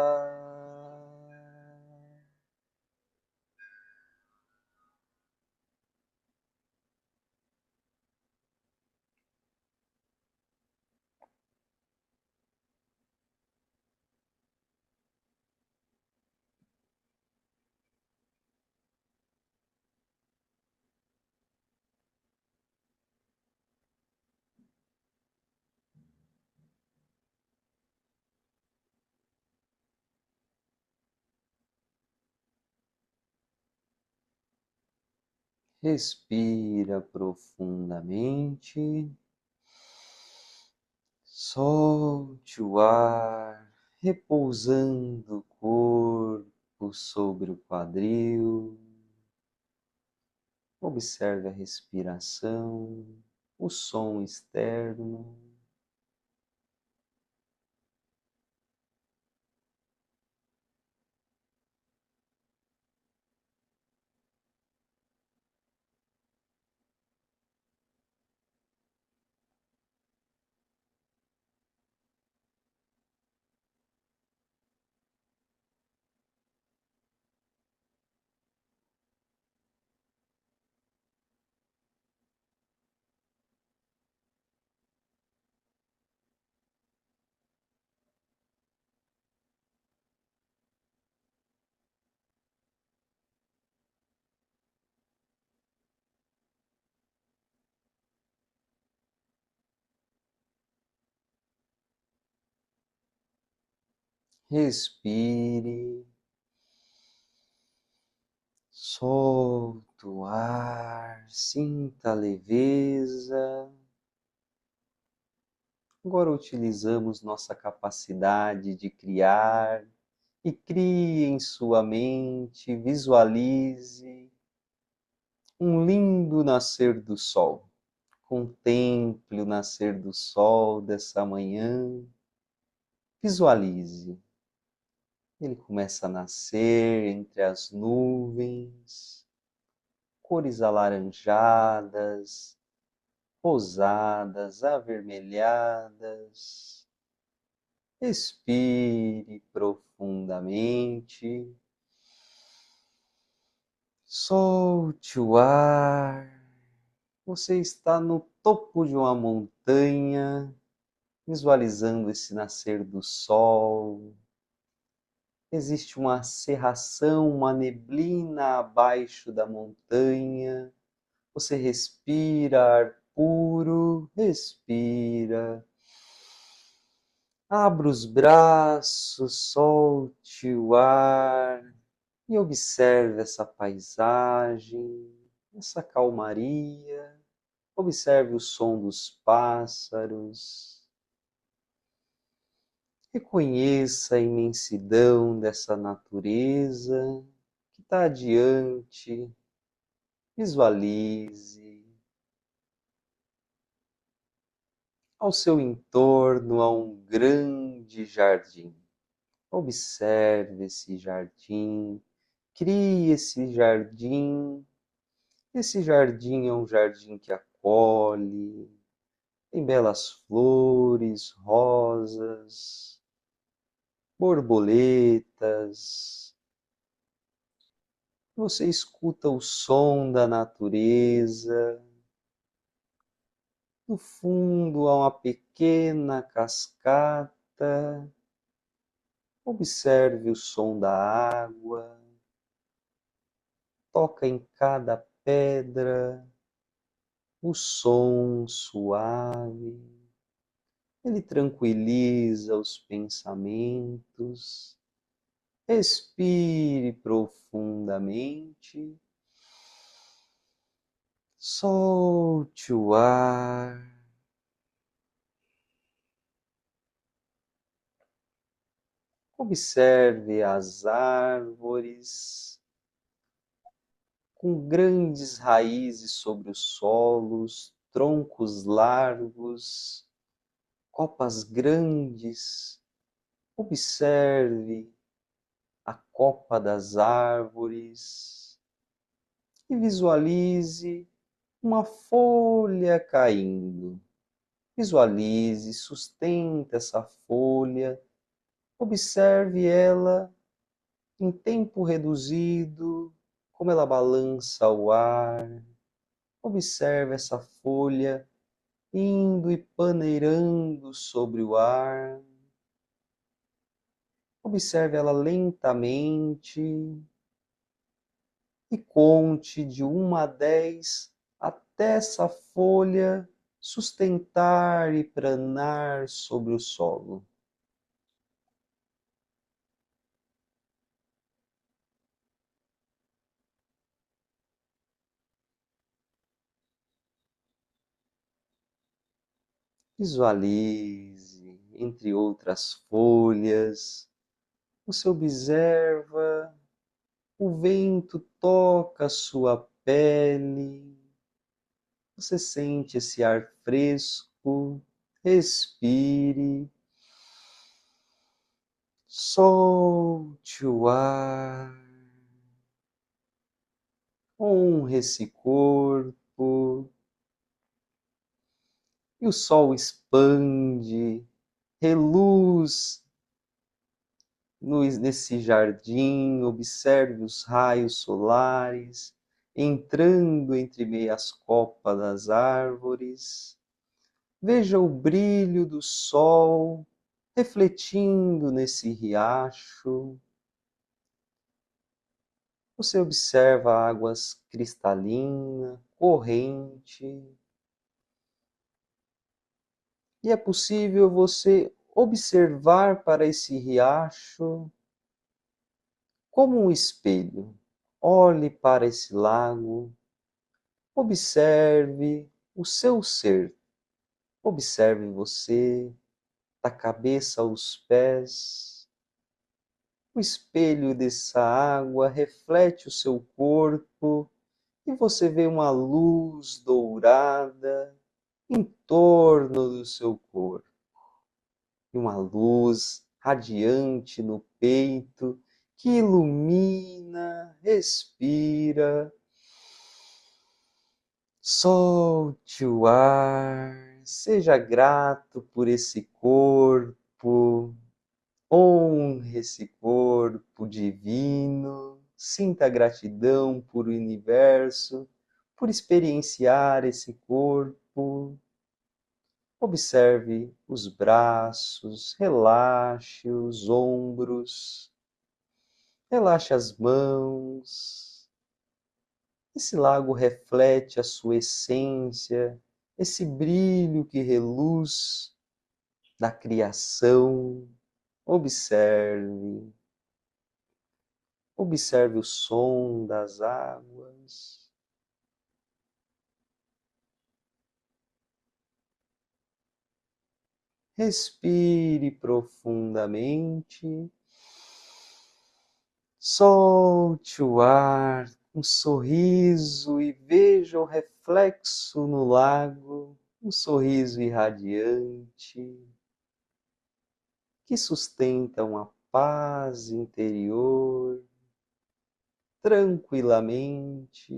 Respira profundamente. Solte o ar, repousando o corpo sobre o quadril. Observe a respiração, o som externo. Respire. Solta o ar, sinta a leveza. Agora utilizamos nossa capacidade de criar e crie em sua mente, visualize um lindo nascer do sol. Contemple o nascer do sol dessa manhã. Visualize. Ele começa a nascer entre as nuvens, cores alaranjadas, rosadas, avermelhadas. Expire profundamente. Solte o ar. Você está no topo de uma montanha, visualizando esse nascer do sol. Existe uma cerração, uma neblina abaixo da montanha. Você respira ar puro, respira. Abra os braços, solte o ar e observe essa paisagem, essa calmaria. Observe o som dos pássaros. Reconheça a imensidão dessa natureza que está adiante. Visualize. Ao seu entorno há um grande jardim. Observe esse jardim, crie esse jardim. Esse jardim é um jardim que acolhe, tem belas flores, rosas, borboletas. Você escuta o som da natureza. No fundo há uma pequena cascata. Observe o som da água. Toca em cada pedra o som suave. Ele tranquiliza os pensamentos. Respire profundamente. Solte o ar. Observe as árvores com grandes raízes sobre os solos, troncos largos, copas grandes. Observe a copa das árvores e visualize uma folha caindo. Visualize, sustente essa folha, observe ela em tempo reduzido, como ela balança o ar. Observe essa folha indo e paneirando sobre o ar. Observe ela lentamente e conte de 1 a 10 até essa folha sustentar e planar sobre o solo. Visualize, entre outras folhas, você observa, o vento toca a sua pele, você sente esse ar fresco, respire, solte o ar, honre esse corpo, e o sol expande, reluz nesse jardim, observe os raios solares entrando entre meias copas das árvores. Veja o brilho do sol refletindo nesse riacho. Você observa águas cristalinas, corrente. E é possível você observar para esse riacho como um espelho. Olhe para esse lago, observe o seu ser, observe você, da cabeça aos pés. O espelho dessa água reflete o seu corpo e você vê uma luz dourada em torno do seu corpo. E uma luz radiante no peito que ilumina, respira. Solte o ar, seja grato por esse corpo, honre esse corpo divino, sinta gratidão por o universo, por experienciar esse corpo. Observe os braços, relaxe os ombros, relaxe as mãos. Esse lago reflete a sua essência, esse brilho que reluz da criação. Observe, observe o som das águas. Respire profundamente. Solte o ar, um sorriso e veja o reflexo no lago, um sorriso irradiante que sustenta uma paz interior, tranquilamente.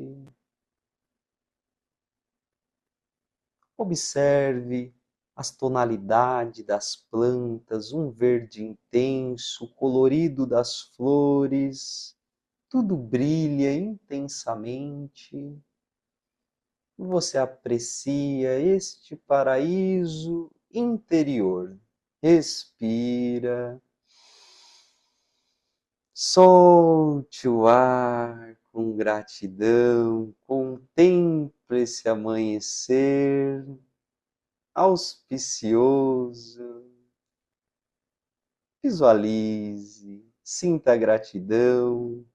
Observe as tonalidades das plantas, um verde intenso, colorido das flores, tudo brilha intensamente. Você aprecia este paraíso interior. Respira, solte o ar com gratidão, contemple esse amanhecer auspicioso. Visualize, sinta gratidão,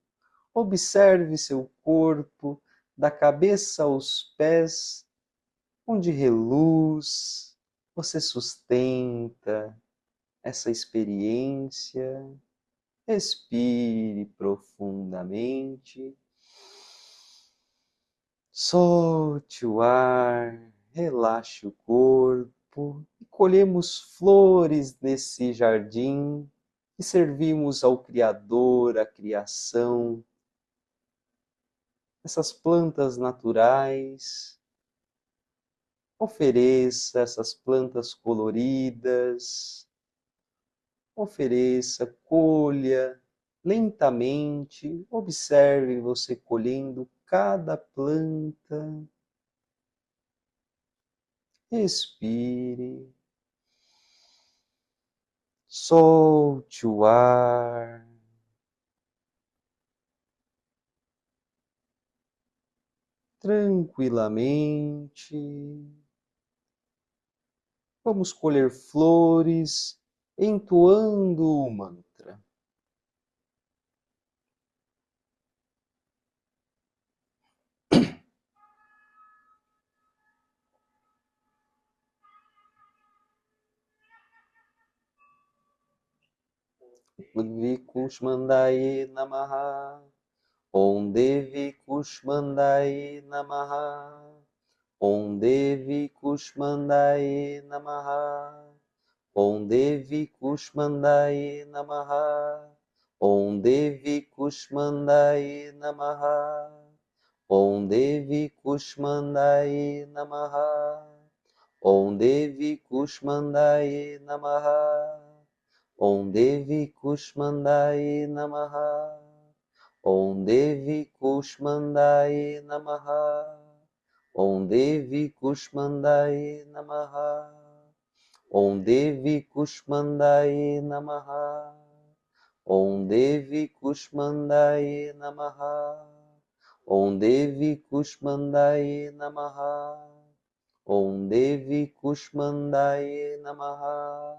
observe seu corpo da cabeça aos pés, onde reluz, você sustenta essa experiência. Respire profundamente, solte o ar, relaxe o corpo e colhemos flores nesse jardim e servimos ao Criador, à criação, essas plantas naturais. Ofereça essas plantas coloridas, ofereça, colha lentamente, observe você colhendo cada planta. Respire, solte o ar, tranquilamente. Vamos colher flores entoando o mantra. Devi Kushmandaye Namaha. Om Devi Kushmandaye Namaha. Om Devi Kushmandaye Namaha. Om Devi Kushmandaye Namaha. Om Devi Kushmandaye Namaha. Om Devi Kushmandaye Namaha. Om Devi Kushmandaye Namaha. Om Devi Kushmandaye Namaha. Om Devi Kushmandaye Namaha. Om Devi Kushmandaye Namaha. Om Devi Kushmandaye Namaha. Om Devi Kushmandaye Namaha. Om Devi Kushmandaye Namaha. Om Devi Kushmandaye Namaha.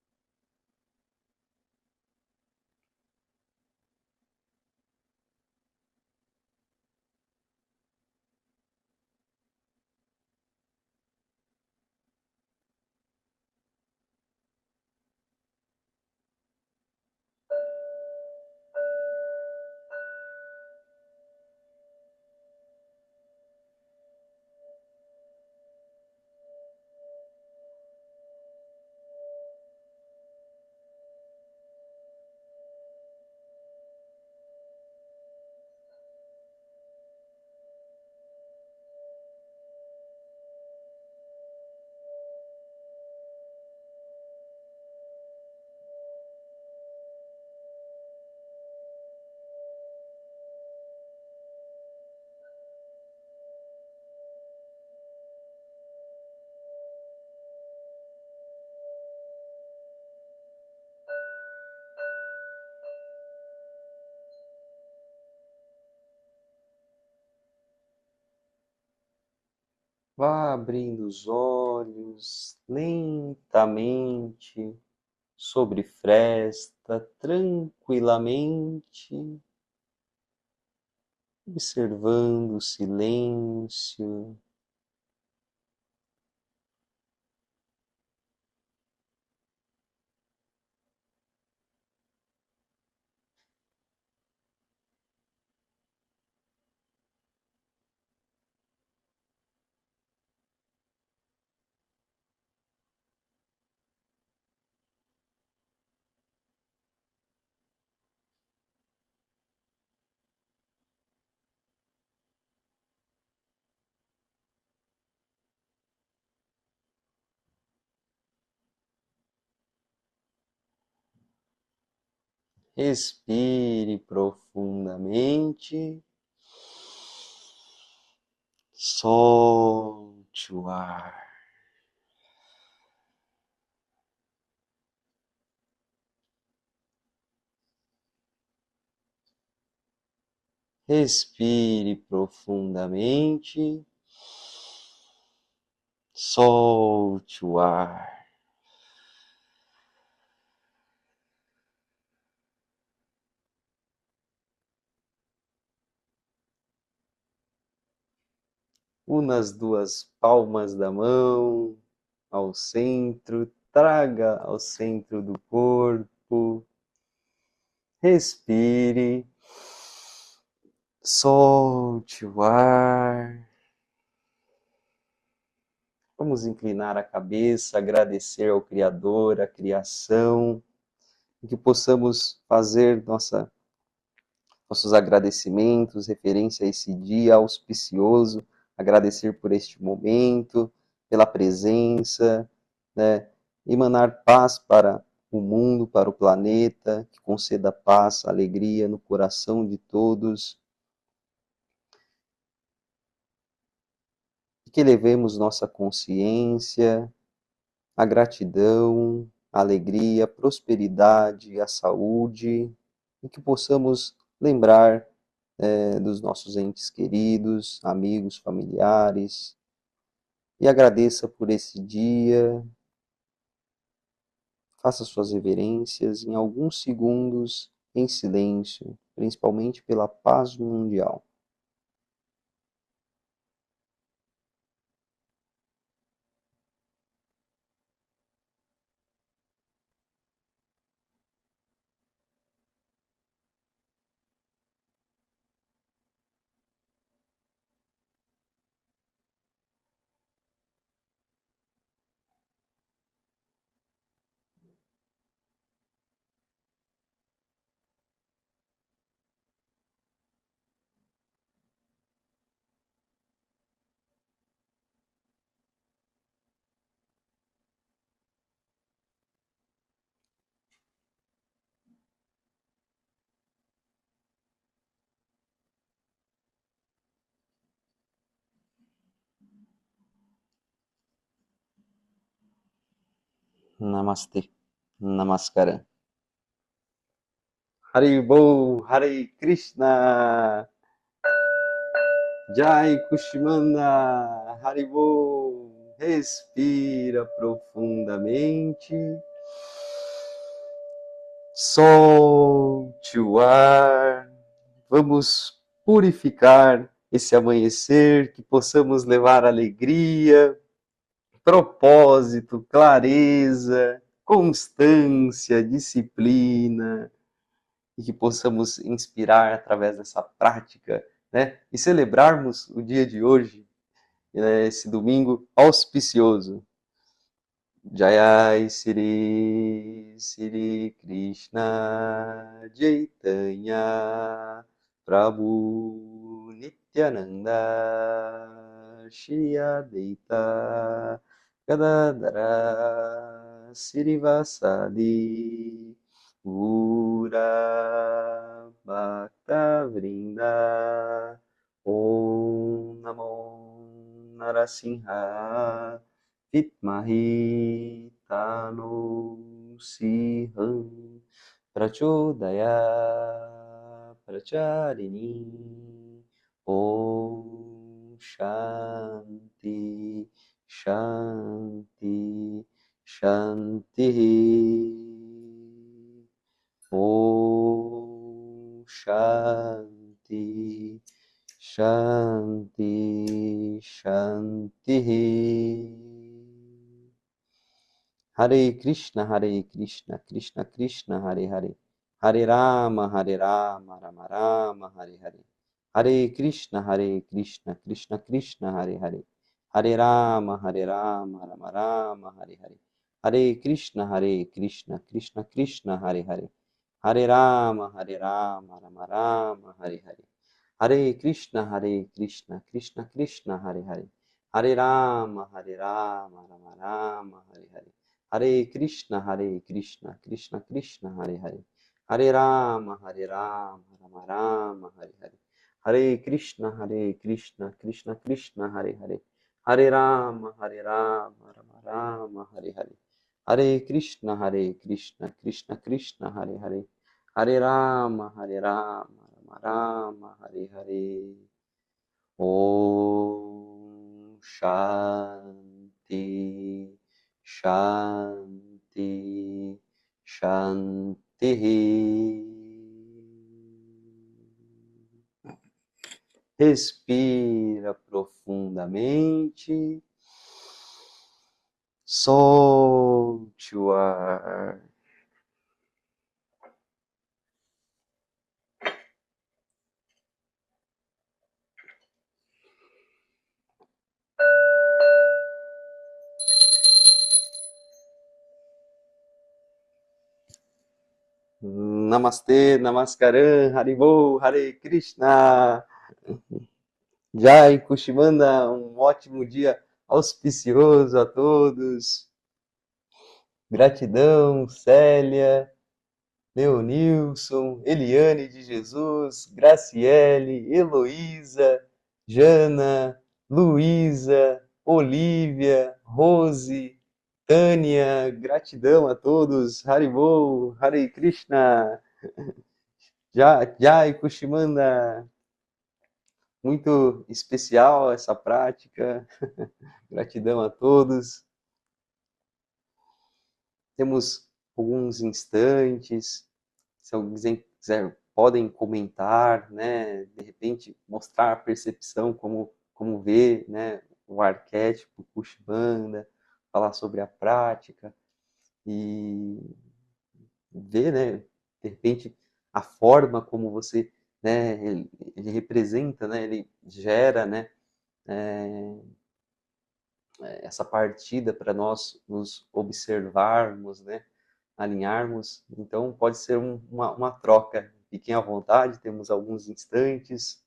Vá abrindo os olhos lentamente sobre fresta, tranquilamente, observando o silêncio. Respire profundamente, solte o ar. Respire profundamente, solte o ar. Una as duas palmas da mão ao centro, traga ao centro do corpo. Respire, solte o ar. Vamos inclinar a cabeça, agradecer ao Criador, à criação, e que possamos fazer nossos agradecimentos, referência a esse dia auspicioso, agradecer por este momento, pela presença, né? Emanar paz para o mundo, para o planeta, que conceda paz, alegria no coração de todos, e que levemos nossa consciência, a gratidão, a alegria, a prosperidade, a saúde, e que possamos lembrar dos nossos entes queridos, amigos, familiares, e agradeça por esse dia, faça suas reverências em alguns segundos em silêncio, principalmente pela paz mundial. Namastê, Namaskaram. Haribol, Hare Krishna, Jai Kushimana, Haribol. Respira profundamente, solte o ar. Vamos purificar esse amanhecer, que possamos levar alegria, propósito, clareza, constância, disciplina, e que possamos inspirar através dessa prática, né? E celebrarmos o dia de hoje, esse domingo auspicioso. Jai Sri Sri Krishna Chaitanya Prabhu Nityananda Shri Advaita Gadadara Srivasadi Gura Bhakta Vrinda Om Namo Narasimha Vitmahi Tano Siham Prachodaya Pracharini Om Shanti Shanti, Shanti. Om Shanti, Shanti, Shanti. Hare Krishna, Krishna Krishna, Hare Hare. Hare Rama, Rama Rama, Hare Hare. Hare Krishna, Krishna Krishna, Hare Hare. Hare Rama, Rama Rama, Hare Hare. Hare Krishna, Krishna Krishna, Hare Hare. Hare Rama, Rama Rama, Hare Hare. Hare Krishna, Krishna Krishna, Hare Hare. Hare Rama, Rama Rama, Hare Hare. Hare Krishna, Krishna Krishna, Hare Hare. Hare Rama, Rama Rama, Hare Hare. Hare Krishna, Krishna Krishna, Hare Hare. Hare Rama, Rama Rama, Hare Hare. Hare Krishna, Krishna Krishna, Hare Hare. Hare Rama, Rama Rama, Hare Hare. Om Shanti, Shanti, Shanti. Respira profundamente. Solte o ar. Namastê, Namaskaram, Haribol, Hare Krishna. Jai Kushimanda, um ótimo dia auspicioso a todos. Gratidão, Célia, Leonilson, Eliane de Jesus, Graciele, Heloísa, Jana, Luísa, Olívia, Rose, Tânia, gratidão a todos. Haribol, Hare Krishna, Jai Kushimanda, muito especial essa prática. Gratidão a todos. Temos alguns instantes, se alguém quiser, podem comentar, né? De repente mostrar a percepção, como vê, né? O arquétipo Kushmanda, falar sobre a prática e ver, né? De repente a forma como você, né? Ele representa, né? Ele gera, né? Essa partida para nós nos observarmos, né? Alinharmos. Então, pode ser uma troca. Fiquem à vontade, temos alguns instantes.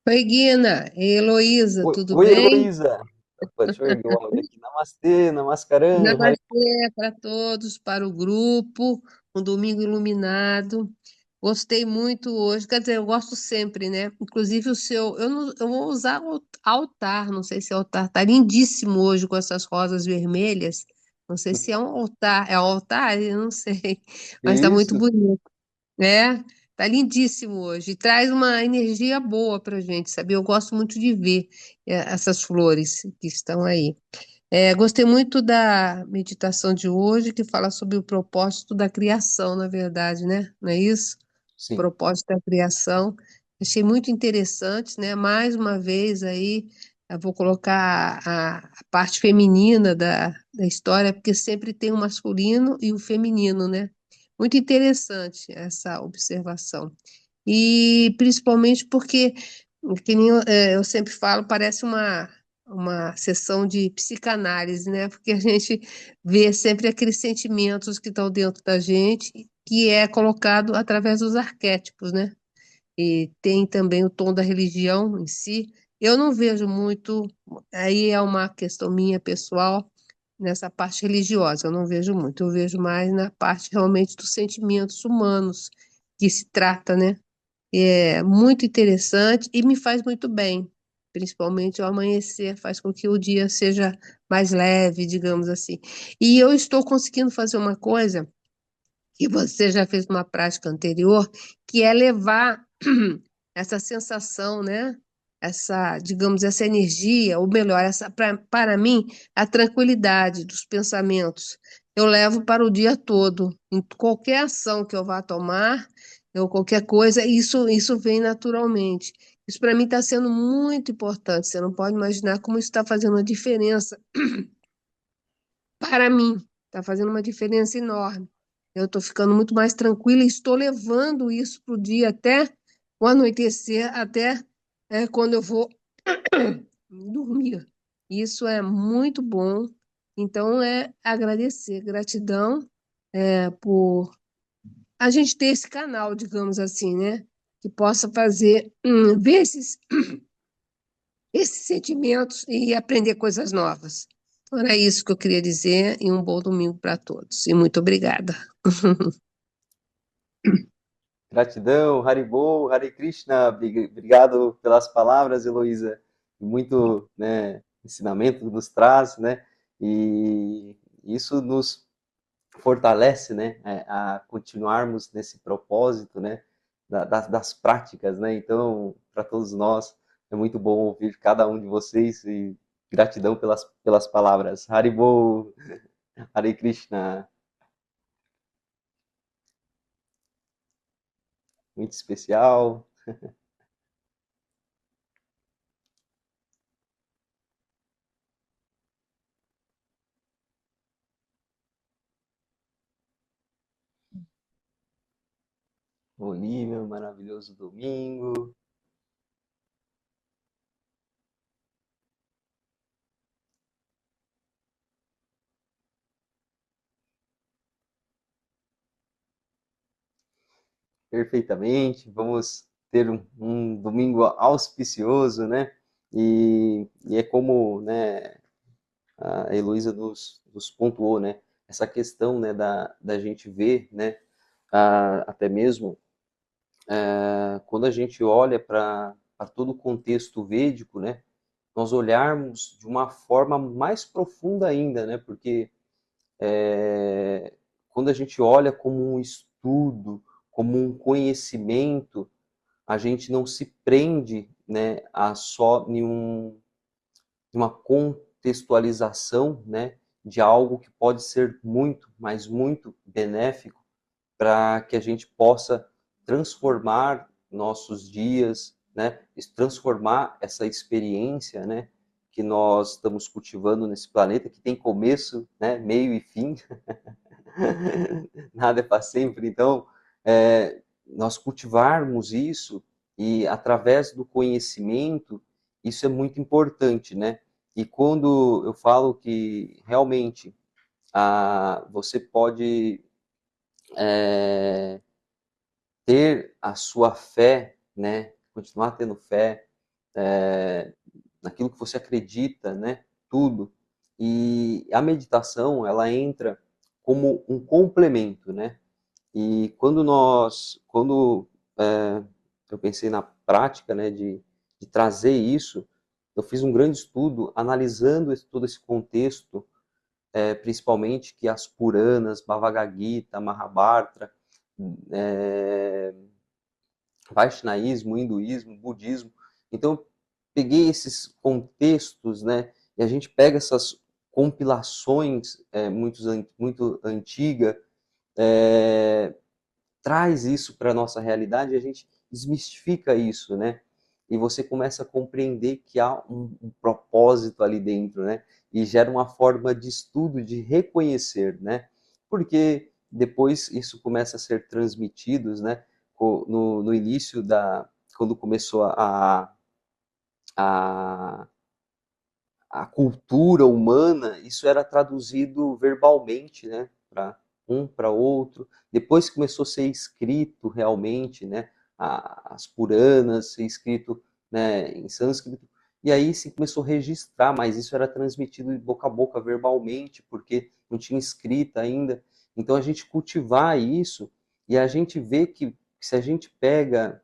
Oi, Guina. Heloísa, tudo Oi, bem? Heloísa. Opa, deixa eu erguer o áudio aqui. Namastê, Namaskaram. Namastê para todos, para o grupo, um domingo iluminado. Gostei muito hoje, quer dizer, eu gosto sempre, né? Inclusive o seu, eu vou usar o altar, não sei se é altar, tá lindíssimo hoje com essas rosas vermelhas. Não sei se é um altar, eu não sei, mas tá muito Isso, bonito. É, tá lindíssimo hoje. E traz uma energia boa pra gente, sabe? Eu gosto muito de ver essas flores que estão aí. Gostei muito da meditação de hoje, que fala sobre o propósito da criação, na verdade, né? Não é isso? sim, Propósito da criação. Achei muito interessante, né? Mais uma vez aí, eu vou colocar a parte feminina da história, porque sempre tem o masculino e o feminino, né? Muito interessante essa observação. E principalmente porque, que nem eu sempre falo, parece uma sessão de psicanálise, né? Porque a gente vê sempre aqueles sentimentos que estão dentro da gente, que é colocado através dos arquétipos, né? E tem também o tom da religião em si. Eu não vejo muito, aí é uma questão minha pessoal, nessa parte religiosa, eu não vejo muito, eu vejo mais na parte realmente dos sentimentos humanos que se trata, né? É muito interessante e me faz muito bem. principalmente o amanhecer, faz com que o dia seja mais leve, digamos assim. E eu estou conseguindo fazer uma coisa que você já fez uma prática anterior, que é levar essa sensação, né? Essa, digamos, essa energia, ou melhor, essa para mim, a tranquilidade dos pensamentos. Eu levo para o dia todo. Em qualquer ação que eu vá tomar, ou qualquer coisa, isso vem naturalmente. Isso para mim está sendo muito importante. Você não pode imaginar como isso está fazendo uma diferença para mim, está fazendo uma diferença enorme. Eu estou ficando muito mais tranquila e estou levando isso para o dia até o anoitecer, até quando eu vou dormir. Isso é muito bom. Então, é agradecer, gratidão por a gente ter esse canal, digamos assim, né? Que possa fazer, ver esses sentimentos e aprender coisas novas. Então, era isso que eu queria dizer e um bom domingo para todos. E muito obrigada. Gratidão, Haribol, Hare Krishna, obrigado pelas palavras, Heloísa. Muito, né, ensinamento nos traz, né? E isso nos fortalece, né, a continuarmos nesse propósito, né, das práticas, né? Então, para todos nós, é muito bom ouvir cada um de vocês e gratidão pelas palavras. Haribol, Hare Krishna, muito especial. Olívia, maravilhoso domingo. Perfeitamente. Vamos ter um domingo auspicioso, né? E é como, né, a Heloísa nos pontuou, né? Essa questão, né, da gente ver, né? Até mesmo quando a gente olha para todo o contexto védico, né? Nós olharmos de uma forma mais profunda ainda, né? Porque quando a gente olha como um estudo, como um conhecimento, a gente não se prende, né, a só uma contextualização, né, de algo que pode ser muito, mas muito benéfico para que a gente possa transformar nossos dias, né, transformar essa experiência, né, que nós estamos cultivando nesse planeta, que tem começo, né, meio e fim, nada é para sempre. Então, nós cultivarmos isso e através do conhecimento, isso é muito importante, né? E quando eu falo que realmente você pode ter a sua fé, né? Continuar tendo fé naquilo que você acredita, né? Tudo. E a meditação, ela entra como um complemento, né? E quando eu pensei na prática, né, de trazer isso, eu fiz um grande estudo analisando todo esse contexto, principalmente que as Puranas, Bhagavad Gita, Mahabharata, é, Vaishnaísmo, hinduísmo, budismo. Então, eu peguei esses contextos, né, e a gente pega essas compilações muito antigas, é, traz isso para a nossa realidade, a gente desmistifica isso, né? E você começa a compreender que há um propósito ali dentro, né? E gera uma forma de estudo, de reconhecer, né? Porque depois isso começa a ser transmitido, né? No início quando começou a, a cultura humana, isso era traduzido verbalmente, né? Para um para outro. Depois começou a ser escrito realmente, né? As Puranas, ser escrito, né, em sânscrito. E aí se começou a registrar, mas isso era transmitido de boca a boca verbalmente, porque não tinha escrita ainda. Então a gente cultivar isso e a gente vê que se a gente pega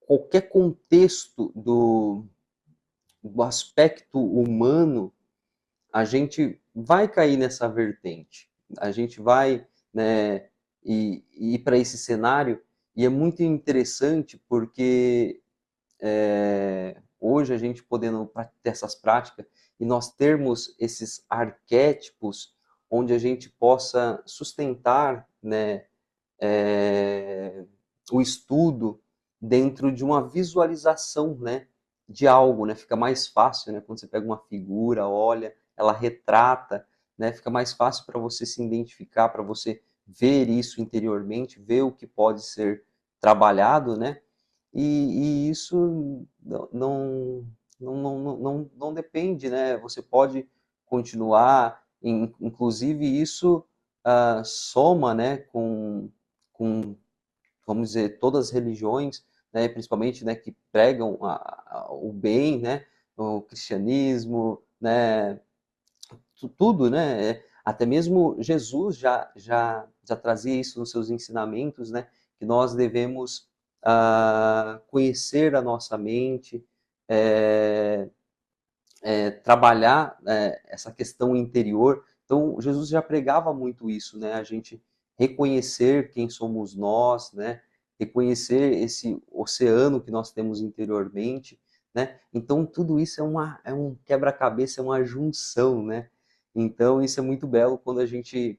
qualquer contexto do aspecto humano, a gente vai cair nessa vertente. A gente vai, né, ir para esse cenário, e é muito interessante porque hoje a gente podendo ter essas práticas e nós termos esses arquétipos onde a gente possa sustentar, né, o estudo dentro de uma visualização, né, de algo, né, fica mais fácil, né, quando você pega uma figura, olha, ela retrata, né, fica mais fácil para você se identificar, para você ver isso interiormente, ver o que pode ser trabalhado, né, e isso não depende, né? Você pode continuar, inclusive isso soma, né, com, vamos dizer, todas as religiões, né, principalmente, né, que pregam o bem, né, o cristianismo, né, tudo, né? Até mesmo Jesus já trazia isso nos seus ensinamentos, né? Que nós devemos conhecer a nossa mente, é, trabalhar essa questão interior. Então, Jesus já pregava muito isso, né? A gente reconhecer quem somos nós, né? Reconhecer esse oceano que nós temos interiormente, né? Então, tudo isso é um quebra-cabeça, é uma junção, né? Então, isso é muito belo quando a gente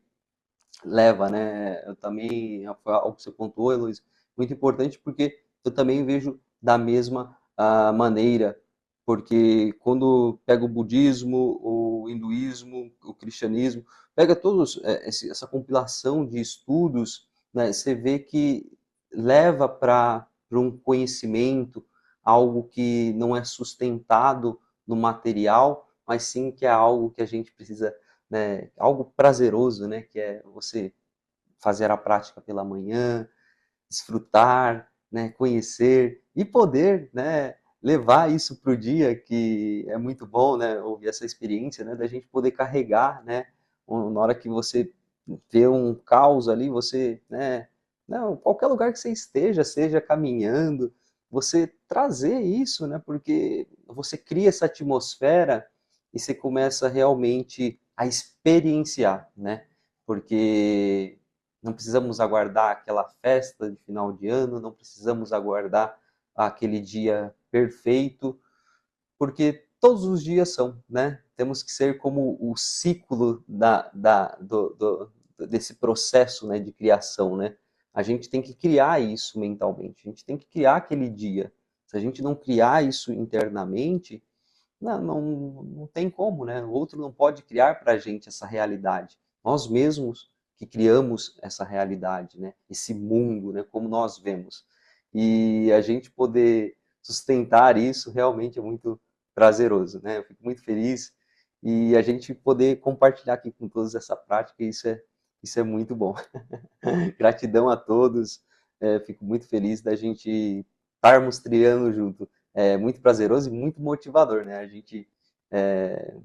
leva, né? Eu também, foi algo que você pontuou, Heloísa, muito importante, porque eu também vejo da mesma maneira, porque quando pega o budismo, o hinduísmo, o cristianismo, pega todos essa compilação de estudos, né? Você vê que leva para um conhecimento, algo que não é sustentado no material, mas sim que é algo que a gente precisa, né, algo prazeroso, né, que é você fazer a prática pela manhã, desfrutar, né, conhecer e poder, né, levar isso para o dia, que é muito bom, né, ouvir essa experiência, né, da gente poder carregar, né, na hora que você vê um caos ali, você, né, não, qualquer lugar que você esteja, seja caminhando, você trazer isso, né, porque você cria essa atmosfera e você começa realmente a experienciar, né, porque não precisamos aguardar aquela festa de final de ano, não precisamos aguardar aquele dia perfeito, porque todos os dias são, né? Temos que ser como o ciclo desse processo, né, de criação, né? A gente tem que criar isso mentalmente, a gente tem que criar aquele dia. Se a gente não criar isso internamente, não tem como, né? O outro não pode criar para a gente essa realidade. Nós mesmos que criamos essa realidade, né? Esse mundo, né? Como nós vemos. E a gente poder sustentar isso realmente é muito prazeroso, né? Eu fico muito feliz e a gente poder compartilhar aqui com todos essa prática, isso é muito bom. Gratidão a todos, fico muito feliz da gente estarmos trilhando junto. É muito prazeroso e muito motivador, né? A gente é,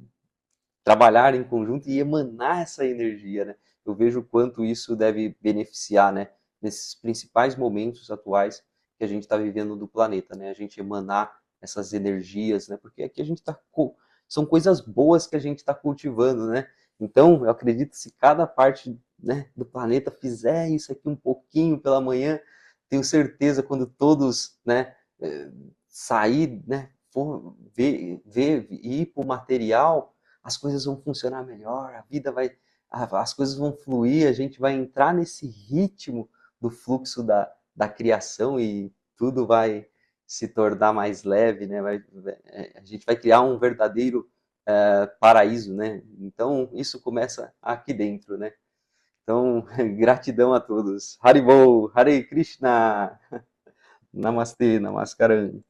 trabalhar em conjunto e emanar essa energia, né? Eu vejo o quanto isso deve beneficiar, né? Nesses principais momentos atuais que a gente está vivendo do planeta, né? A gente emanar essas energias, né? Porque aqui a gente está são coisas boas que a gente está cultivando, né? Então, eu acredito que se cada parte, né, do planeta fizer isso aqui um pouquinho pela manhã, tenho certeza quando todos, né, sair, né, for ver e ir para o material, as coisas vão funcionar melhor, a vida vai, as coisas vão fluir, a gente vai entrar nesse ritmo do fluxo da criação e tudo vai se tornar mais leve, né? A gente vai criar um verdadeiro paraíso, né? Então isso começa aqui dentro, né? Então gratidão a todos. Haribol, Hare Krishna, Namastê, Namaskaram.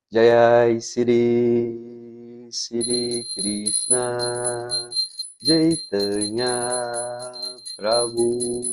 Jai Sri Sri Krishna Chaitanya Prabhu